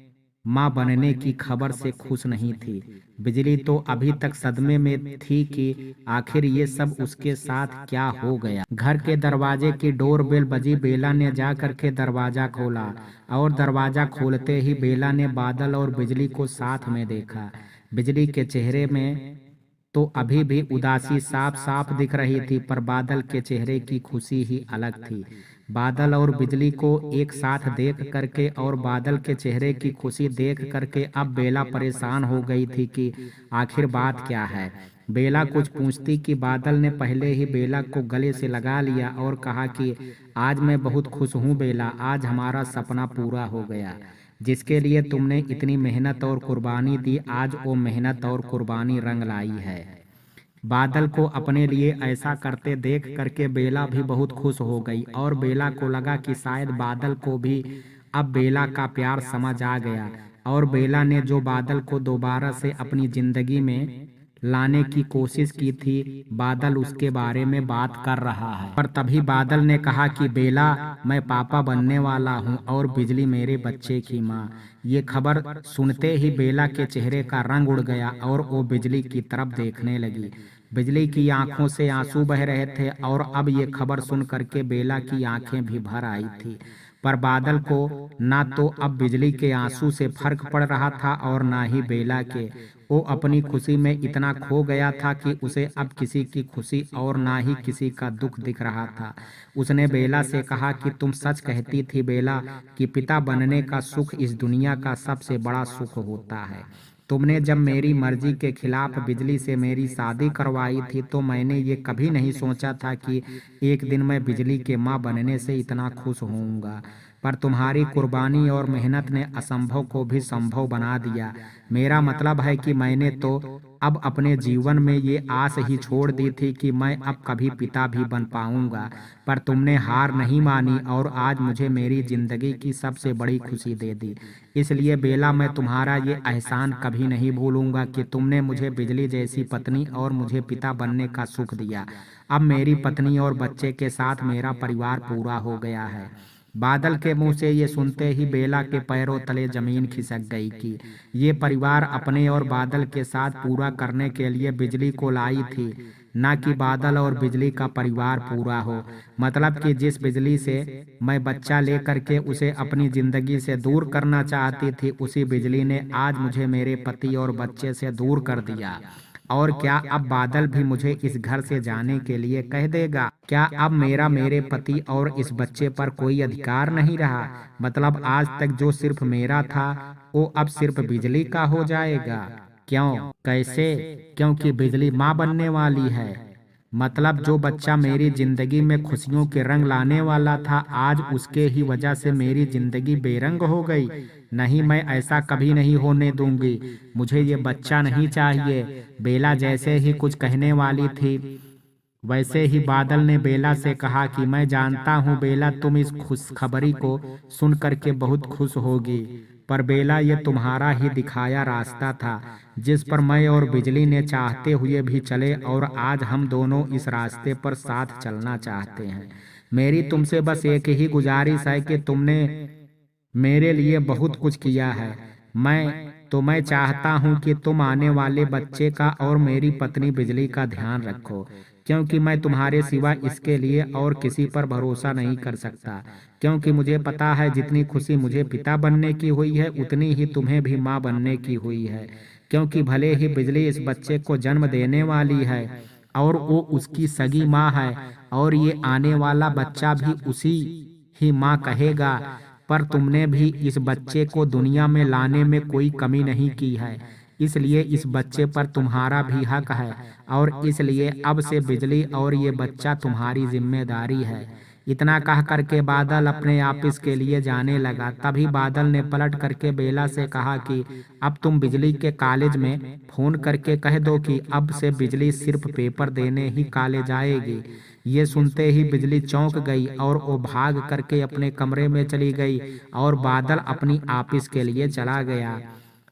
माँ बनने की खबर से खुश नहीं थी। बिजली तो अभी तक सदमे में थी कि आखिर ये सब उसके साथ क्या हो गया। घर के दरवाजे की डोरबेल बजी। बेला ने जा करके दरवाजा खोला और दरवाजा खोलते ही बेला ने बादल और बिजली को साथ में देखा। बिजली के चेहरे में तो अभी भी उदासी साफ साफ दिख रही थी, पर बादल के चेहरे की खुशी ही अलग थी। बादल और बिजली को एक साथ देख करके और बादल के चेहरे की खुशी देख करके अब बेला परेशान हो गई थी कि आखिर बात क्या है। बेला कुछ पूछती कि बादल ने पहले ही बेला को गले से लगा लिया और कहा कि आज मैं बहुत खुश हूँ बेला, आज हमारा सपना पूरा हो गया। जिसके लिए तुमने इतनी मेहनत और कुर्बानी दी, आज वो मेहनत और कुर्बानी रंग लाई है। बादल को अपने लिए ऐसा करते देख करके बेला भी बहुत खुश हो गई और बेला को लगा कि शायद बादल को भी अब बेला का प्यार समझ आ गया और बेला ने जो बादल को दोबारा से अपनी जिंदगी में लाने की कोशिश की थी, बादल उसके बारे में बात कर रहा है। पर तभी बादल ने कहा कि बेला, मैं पापा बनने वाला हूँ और बिजली मेरे बच्चे की माँ। ये खबर सुनते ही बेला के चेहरे का रंग उड़ गया और वो बिजली की तरफ देखने लगी। बिजली की आंखों से आंसू बह रहे थे और अब ये खबर सुन करके बेला की आंखें भी भर आई थी। पर बादल को ना तो अब बिजली के आंसू से फर्क पड़ रहा था और ना ही बेला के। वो अपनी खुशी में इतना खो गया था कि उसे अब किसी की खुशी और ना ही किसी का दुख दिख रहा था। उसने बेला से कहा कि तुम सच कहती थी बेला कि पिता बनने का सुख इस दुनिया का सबसे बड़ा सुख होता है। तुमने जब मेरी मर्जी के खिलाफ बिजली से मेरी शादी करवाई थी तो मैंने ये कभी नहीं सोचा था कि एक दिन मैं बिजली के माँ बनने से इतना खुश होऊंगा। पर तुम्हारी कुर्बानी और मेहनत ने असंभव को भी संभव बना दिया। मेरा मतलब है कि मैंने तो अब अपने जीवन में ये आस ही छोड़ दी थी कि मैं अब कभी पिता भी बन पाऊंगा, पर तुमने हार नहीं मानी और आज मुझे मेरी जिंदगी की सबसे बड़ी खुशी दे दी। इसलिए बेला, मैं तुम्हारा ये एहसान कभी नहीं भूलूंगा कि तुमने मुझे बिजली जैसी पत्नी और मुझे पिता बनने का सुख दिया। अब मेरी पत्नी और बच्चे के साथ मेरा परिवार पूरा हो गया है। बादल के मुंह से ये सुनते ही बेला के पैरों तले जमीन खिसक गई कि ये परिवार अपने और बादल के साथ पूरा करने के लिए बिजली को लाई थी, ना कि बादल और बिजली का परिवार पूरा हो। मतलब कि जिस बिजली से मैं बच्चा लेकर के उसे अपनी जिंदगी से दूर करना चाहती थी, उसी बिजली ने आज मुझे मेरे पति और बच्चे से दूर कर दिया। और क्या अब बादल भी मुझे इस घर से जाने के लिए कह देगा? क्या अब मेरे पति और इस बच्चे पर कोई अधिकार नहीं रहा? मतलब आज तक जो सिर्फ मेरा था वो अब सिर्फ बिजली का हो जाएगा? क्यों? कैसे? क्योंकि बिजली माँ बनने वाली है। मतलब जो बच्चा मेरी जिंदगी में खुशियों के रंग लाने वाला था, आज उसके ही वजह से मेरी जिंदगी बेरंग हो गई। नहीं, मैं ऐसा कभी नहीं होने दूंगी। मुझे ये बच्चा नहीं चाहिए। बेला जैसे ही कुछ कहने वाली थी, वैसे ही बादल ने बेला से कहा कि मैं जानता हूँ बेला, तुम इस खुशखबरी को सुन करके बहुत खुश होगी, पर बेला ये तुम्हारा ही दिखाया रास्ता था जिस पर मैं और बिजली ने चाहते हुए भी चले और आज हम दोनों इस रास्ते पर साथ चलना चाहते हैं। मेरी तुमसे बस एक ही गुजारिश है कि तुमने मेरे लिए बहुत कुछ किया है। मैं चाहता हूँ कि तुम आने वाले बच्चे का और मेरी पत्नी बिजली का ध्यान रखो, क्योंकि मैं तुम्हारे सिवा इसके लिए और किसी पर भरोसा नहीं कर सकता। क्योंकि मुझे पता है जितनी खुशी मुझे पिता बनने की हुई है उतनी ही तुम्हें भी माँ बनने की हुई है। क्योंकि भले ही बिजली इस बच्चे को जन्म देने वाली है और वो उसकी सगी माँ है और ये आने वाला बच्चा भी उसी ही माँ कहेगा, पर तुमने भी इस बच्चे को दुनिया में लाने में कोई कमी नहीं की है। इसलिए इस बच्चे पर तुम्हारा भी हक है और इसलिए अब से बिजली और ये बच्चा तुम्हारी जिम्मेदारी है। इतना कह करके बादल अपने ऑफिस के लिए जाने लगा। तभी बादल ने पलट करके बेला से कहा कि अब तुम बिजली के कॉलेज में फोन करके कह दो कि अब से बिजली सिर्फ पेपर देने ही कॉलेज आएगी। ये सुनते ही बिजली चौंक गई और वो भाग करके अपने कमरे में चली गई और बादल अपनी ऑफिस के लिए चला गया।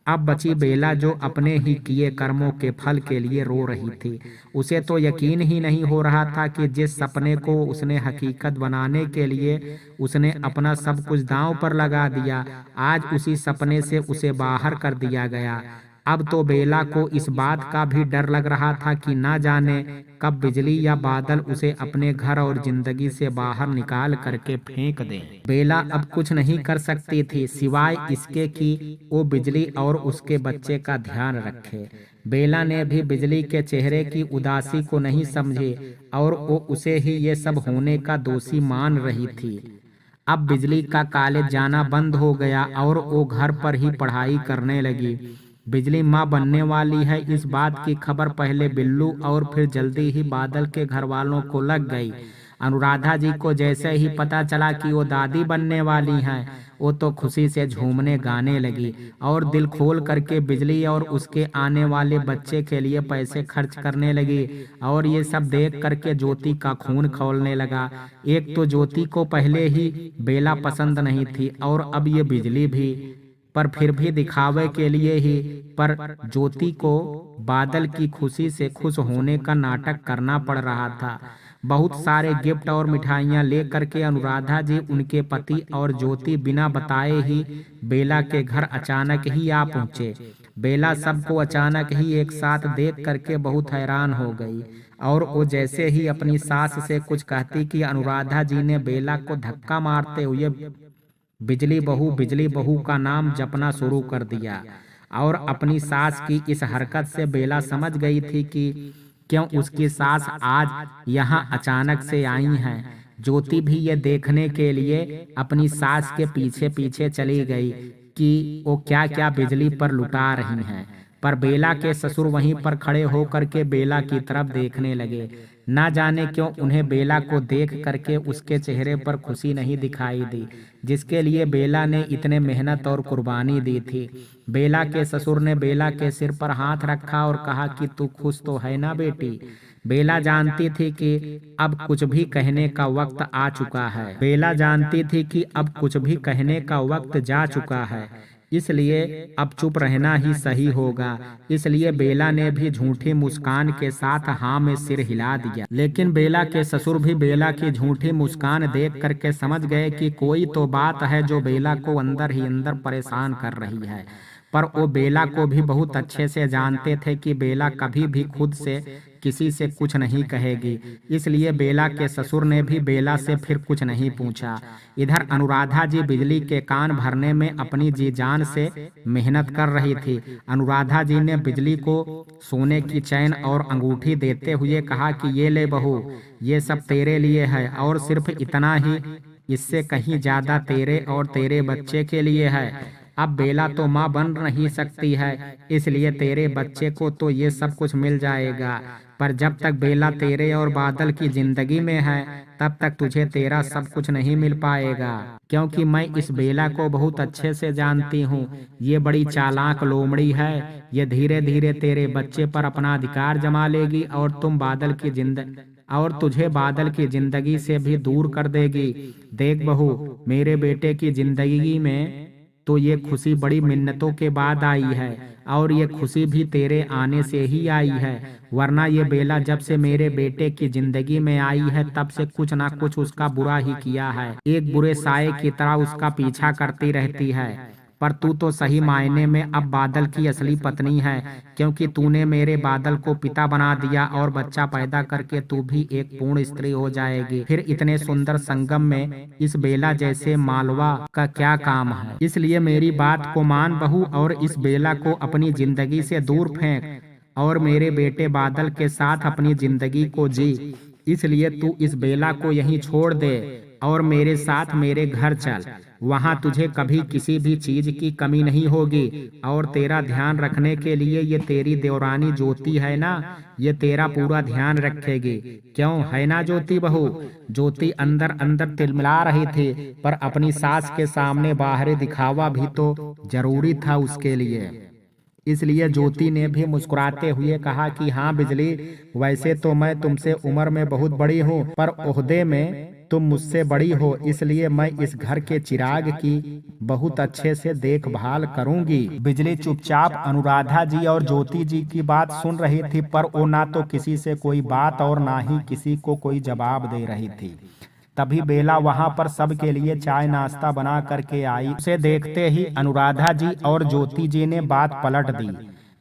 अब बची बेला, जो अपने ही किए कर्मों के फल के लिए रो रही थी। उसे तो यकीन ही नहीं हो रहा था कि जिस सपने को उसने हकीकत बनाने के लिए उसने अपना सब कुछ दांव पर लगा दिया, आज उसी सपने से उसे बाहर कर दिया गया। अब तो बेला को इस बात का भी डर लग रहा था कि ना जाने कब बिजली या बादल उसे अपने घर और जिंदगी से बाहर निकाल करके फेंक दे। बेला अब कुछ नहीं कर सकती थी सिवाय इसके कि वो बिजली और उसके बच्चे का ध्यान रखे। बेला ने भी बिजली के चेहरे की उदासी को नहीं समझी और वो उसे ही ये सब होने का दोषी मान रही थी। अब बिजली का कॉलेज जाना बंद हो गया और वो घर पर ही पढ़ाई करने लगी। बिजली माँ बनने वाली है, इस बात की खबर पहले बिल्लू और फिर जल्दी ही बादल के घर वालों को लग गई। अनुराधा जी को जैसे ही पता चला कि वो दादी बनने वाली हैं, वो तो खुशी से झूमने गाने लगी और दिल खोल करके बिजली और उसके आने वाले बच्चे के लिए पैसे खर्च करने लगी। और ये सब देख करके ज्योति का खून खौलने लगा। एक तो ज्योति को पहले ही बेला पसंद नहीं थी और अब ये बिजली भी, पर फिर भी दिखावे के लिए ही, पर ज्योति को बादल की खुशी से खुश होने का नाटक करना पड़ रहा था। बहुत सारे गिफ्ट और मिठाइयाँ ले करके अनुराधा जी, उनके पति और ज्योति बिना बताए ही बेला के घर अचानक ही आ पहुँचे। बेला सबको अचानक ही एक साथ देख करके बहुत हैरान हो गई और वो जैसे ही अपनी सास से कुछ कहती कि अनुराधा जी ने बेला को धक्का मारते हुए बिजली बहू का नाम जपना शुरू कर दिया। और अपनी सास की इस हरकत से बेला समझ गई थी कि क्यों उसकी सास आज यहाँ अचानक से आई हैं। ज्योति भी ये देखने के लिए अपनी सास के पीछे पीछे चली गई कि वो क्या क्या बिजली पर लुटा रही हैं। पर बेला के ससुर वहीं पर खड़े होकर के बेला की तरफ देखने लगे। ना जाने क्यों उन्हें बेला को देख करके उसके चेहरे पर खुशी नहीं दिखाई दी, जिसके लिए बेला ने इतने मेहनत और कुर्बानी दी थी। बेला के ससुर ने बेला के सिर पर हाथ रखा और कहा कि तू खुश तो है ना बेटी। बेला जानती थी कि अब कुछ भी कहने का वक्त आ चुका है। बेला जानती थी कि अब कुछ भी कहने का वक्त जा चुका है, इसलिए अब चुप रहना ही सही होगा। इसलिए बेला ने भी झूठी मुस्कान के साथ हाँ में सिर हिला दिया। लेकिन बेला के ससुर भी बेला की झूठी मुस्कान देख करके समझ गए कि कोई तो बात है जो बेला को अंदर ही अंदर परेशान कर रही है। पर वो बेला को भी बहुत अच्छे से जानते थे कि बेला कभी भी खुद से किसी से कुछ नहीं कहेगी। इसलिए बेला के ससुर ने भी बेला से फिर कुछ नहीं पूछा। इधर अनुराधा जी बिजली के कान भरने में अपनी जी जान से मेहनत कर रही थी। अनुराधा जी ने बिजली को सोने की चैन और अंगूठी देते हुए कहा कि ये ले बहू, ये सब तेरे लिए है और सिर्फ इतना ही, इससे कहीं ज्यादा तेरे और तेरे बच्चे के लिए है। अब बेला तो माँ बन नहीं सकती है, इसलिए तेरे बच्चे को तो ये सब कुछ मिल जाएगा। पर जब तक बेला तेरे और बादल की जिंदगी में है, तब तक तुझे तेरा सब कुछ नहीं मिल पाएगा। क्योंकि मैं इस बेला को बहुत अच्छे से जानती हूँ। ये बड़ी चालाक लोमड़ी है। ये धीरे धीरे तेरे बच्चे पर अपना अधिकार जमा लेगी और तुझे बादल की जिंदगी से भी दूर कर देगी। देख बहू, मेरे बेटे की जिंदगी में तो ये खुशी बड़ी मिन्नतों के बाद आई है और ये खुशी भी तेरे आने से ही आई है, वरना ये बेला जब से मेरे बेटे की जिंदगी में आई है तब से कुछ ना कुछ उसका बुरा ही किया है। एक बुरे साये की तरह उसका पीछा करती रहती है। पर तू तो सही मायने में अब बादल की असली पत्नी है, क्योंकि तूने मेरे बादल को पिता बना दिया और बच्चा पैदा करके तू भी एक पूर्ण स्त्री हो जाएगी। फिर इतने सुंदर संगम में इस बेला जैसे मालवा का क्या काम है। इसलिए मेरी बात को मान बहू और इस बेला को अपनी जिंदगी से दूर फेंक और मेरे बेटे बादल के साथ अपनी जिंदगी को जी। इसलिए तू इस बेला को यहीं छोड़ दे और मेरे साथ मेरे घर चल। वहाँ तुझे कभी किसी भी चीज की कमी नहीं होगी। और तेरा ध्यान रखने के लिए ये तेरी देवरानी ज्योति है ना, ये तेरा पूरा ध्यान रखेगी। क्यों, है ना ज्योति बहू? ज्योति अंदर अंदर तिलमिला रही थी, पर अपनी सास के सामने बाहरी दिखावा भी तो जरूरी था उसके लिए। इसलिए ज्योति ने भी मुस्कुराते हुए कहा कि हाँ बिजली, वैसे तो मैं तुमसे उम्र में बहुत बड़ी हूँ, पर ओहदे में तुम मुझसे बड़ी हो, इसलिए मैं इस घर के चिराग की बहुत अच्छे से देखभाल करूंगी। बिजली चुपचाप अनुराधा जी और ज्योति जी की बात सुन रही थी, पर वो ना तो किसी से कोई बात और ना ही किसी को कोई जवाब दे रही थी। तभी बेला वहां पर सबके लिए चाय नाश्ता बना करके आई। उसे देखते ही अनुराधा जी और ज्योति जी ने बात पलट दी।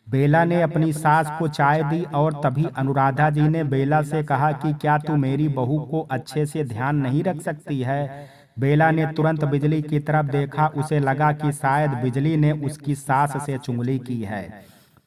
बेला ने अपनी सास को चाय दी और तभी अनुराधा जी ने बेला से कहा कि क्या तू मेरी बहू को अच्छे से ध्यान नहीं रख सकती है? बेला ने तुरंत बिजली की तरफ देखा, उसे लगा कि शायद बिजली ने उसकी सास से चुगली की है।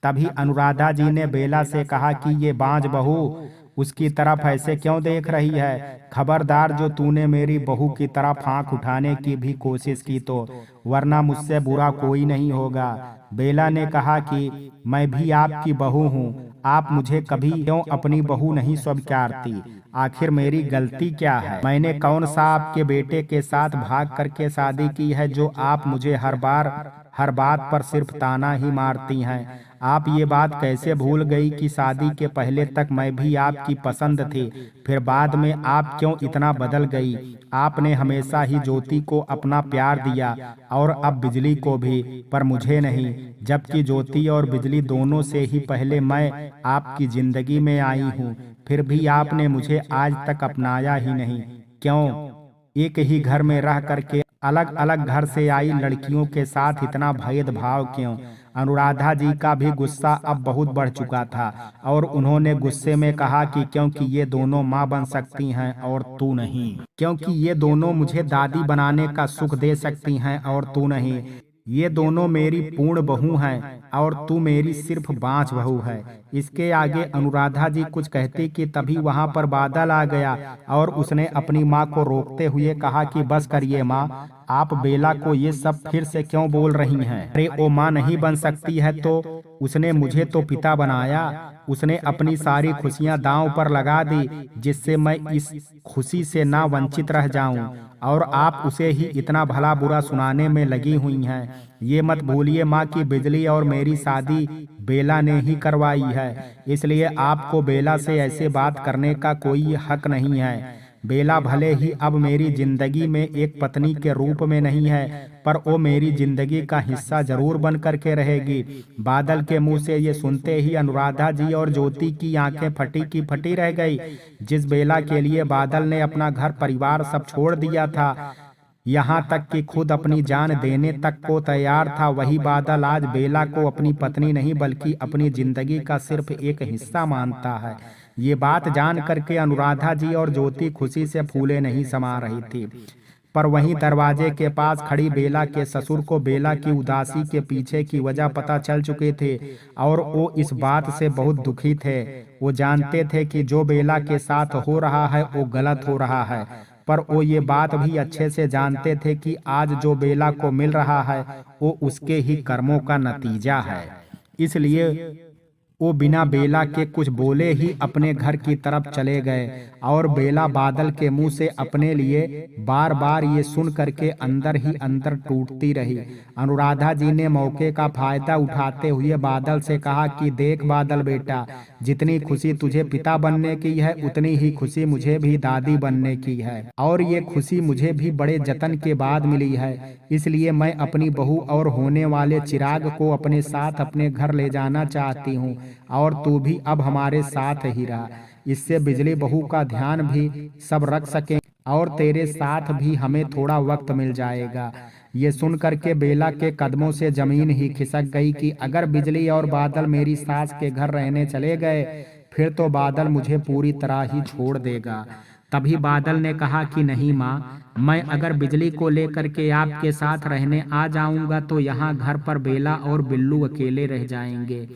तभी अनुराधा जी ने बेला से कहा कि ये बांझ बहू उसकी तरफ ऐसे क्यों देख रही है? खबरदार, जो तूने मेरी बहू की तरफ आंख उठाने की भी कोशिश की तो वरना मुझसे बुरा कोई नहीं होगा। बेला ने कहा कि मैं भी आपकी बहू हूँ, आप मुझे कभी क्यों अपनी बहू नहीं स्वीकारती? आखिर मेरी गलती क्या है? मैंने कौन सा आपके बेटे के साथ भाग करके शादी की है जो आप मुझे हर बात पर सिर्फ ताना ही मारती हैं? आप ये बात कैसे भूल गई कि शादी के पहले तक मैं भी आपकी पसंद थी, फिर बाद में आप क्यों इतना बदल गई? आपने हमेशा ही ज्योति को अपना प्यार दिया और अब बिजली को भी, पर मुझे नहीं, जबकि ज्योति और बिजली दोनों से ही पहले मैं आपकी जिंदगी में आई हूँ, फिर भी आपने मुझे आज तक अपनाया ही नहीं। क्यों? एक ही घर में रह करके अलग अलग घर से आई लड़कियों के साथ इतना भेदभाव क्यों? अनुराधा जी का भी गुस्सा अब बहुत बढ़ चुका था और उन्होंने गुस्से में कहा कि क्योंकि ये दोनों माँ बन सकती हैं और तू नहीं, क्योंकि ये दोनों मुझे दादी बनाने का सुख दे सकती हैं और तू नहीं, ये दोनों मेरी पूर्ण बहू हैं और तू मेरी सिर्फ बांझ बहू है। इसके आगे अनुराधा जी कुछ कहती कि तभी वहां पर बादल आ गया और उसने अपनी माँ को रोकते हुए कहा कि बस करिए माँ, आप बेला को ये सब फिर से क्यों बोल रही हैं? अरे वो माँ नहीं बन सकती है तो उसने मुझे तो पिता बनाया, उसने अपनी सारी खुशियां दांव पर लगा दी जिससे मैं इस खुशी से ना वंचित रह जाऊं, और आप उसे ही इतना भला बुरा सुनाने में लगी हुई हैं। ये मत भूलिए माँ कि बिजली और मेरी शादी बेला ने ही करवाई है, इसलिए आपको बेला से ऐसे बात करने का कोई हक नहीं है। बेला भले ही अब मेरी जिंदगी में एक पत्नी के रूप में नहीं है, पर वो मेरी जिंदगी का हिस्सा जरूर बन करके रहेगी। बादल के मुंह से ये सुनते ही अनुराधा जी और ज्योति की आंखें फटी की फटी रह गई। जिस बेला के लिए बादल ने अपना घर परिवार सब छोड़ दिया था, यहाँ तक कि खुद अपनी जान देने तक को तैयार था, वही बादल आज बेला को अपनी पत्नी नहीं बल्कि अपनी जिंदगी का सिर्फ एक हिस्सा मानता है। ये बात जान करके अनुराधा जी और ज्योति खुशी से फूले नहीं समा रही थी, पर वहीं दरवाजे के पास खड़ी बेला के ससुर को बेला की उदासी के पीछे की वजह पता चल चुके थे और वो इस बात से बहुत दुखी थे। वो जानते थे कि जो बेला के साथ हो रहा है वो गलत हो रहा है, पर वो ये बात भी अच्छे से जानते थे कि आज जो बेला को मिल रहा है वो उसके ही कर्मों का नतीजा है। इसलिए वो बिना बेला के कुछ बोले ही अपने घर की तरफ चले गए और बेला बादल के मुंह से अपने लिए बार बार ये सुन करके अंदर ही अंदर टूटती रही। अनुराधा जी ने मौके का फायदा उठाते हुए बादल से कहा कि देख बादल बेटा, जितनी खुशी तुझे पिता बनने की है उतनी ही खुशी मुझे भी दादी बनने की है, और ये खुशी मुझे भी बड़े जतन के बाद मिली है। इसलिए मैं अपनी बहू और होने वाले चिराग को अपने साथ अपने घर ले जाना चाहती हूँ और तू भी अब हमारे साथ ही रहा। इससे बिजली बहू का ध्यान भी सब रख सकें और तेरे साथ भी हमें थोड़ा वक्त मिल जाएगा। ये सुन करके बेला के कदमों से जमीन ही खिसक गई कि अगर बिजली और बादल मेरी सास के घर रहने चले गए फिर तो बादल मुझे पूरी तरह ही छोड़ देगा। तभी बादल ने कहा कि नहीं माँ, मैं अगर बिजली को लेकर के आपके साथ रहने आ जाऊंगा तो यहाँ घर पर बेला और बिल्लू अकेले रह जाएंगे,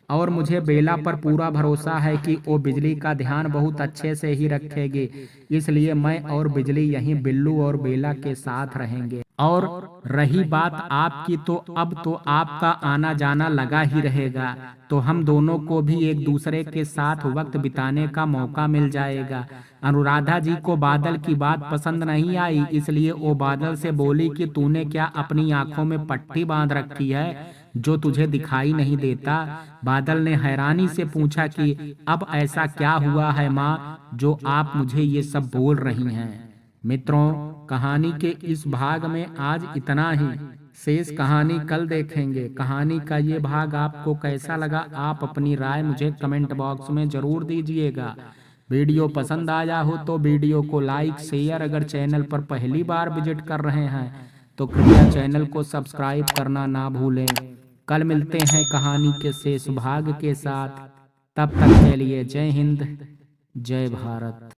और मुझे बेला पर पूरा भरोसा है कि वो बिजली का ध्यान बहुत अच्छे से ही रखेगी। इसलिए मैं और बिजली यहीं बिल्लू और बेला के साथ रहेंगे। और रही बात आपकी, तो अब तो आपका आना जाना लगा ही रहेगा, तो हम दोनों को भी एक दूसरे के साथ वक्त बिताने का मौका मिल जाएगा। अनुराधा जी को बादल की बात पसंद नहीं आई, इसलिए वो बादल से बोली कि तूने क्या अपनी आंखों में पट्टी बांध रखी है जो तुझे दिखाई नहीं देता। बादल ने हैरानी से पूछा कि अब ऐसा क्या हुआ है माँ जो आप मुझे ये सब बोल रही हैं। मित्रों, कहानी के इस भाग में आज इतना ही। शेष कहानी कल देखेंगे। कहानी का ये भाग आपको कैसा लगा, आप अपनी राय मुझे कमेंट बॉक्स में जरूर दीजिएगा। वीडियो पसंद आया हो तो वीडियो को लाइक शेयर, अगर चैनल पर पहली बार विजिट कर रहे हैं तो कृपया चैनल को सब्सक्राइब करना ना भूलें। कल मिलते हैं कहानी के शेष भाग के साथ। तब तक के लिए जय हिंद, जय भारत।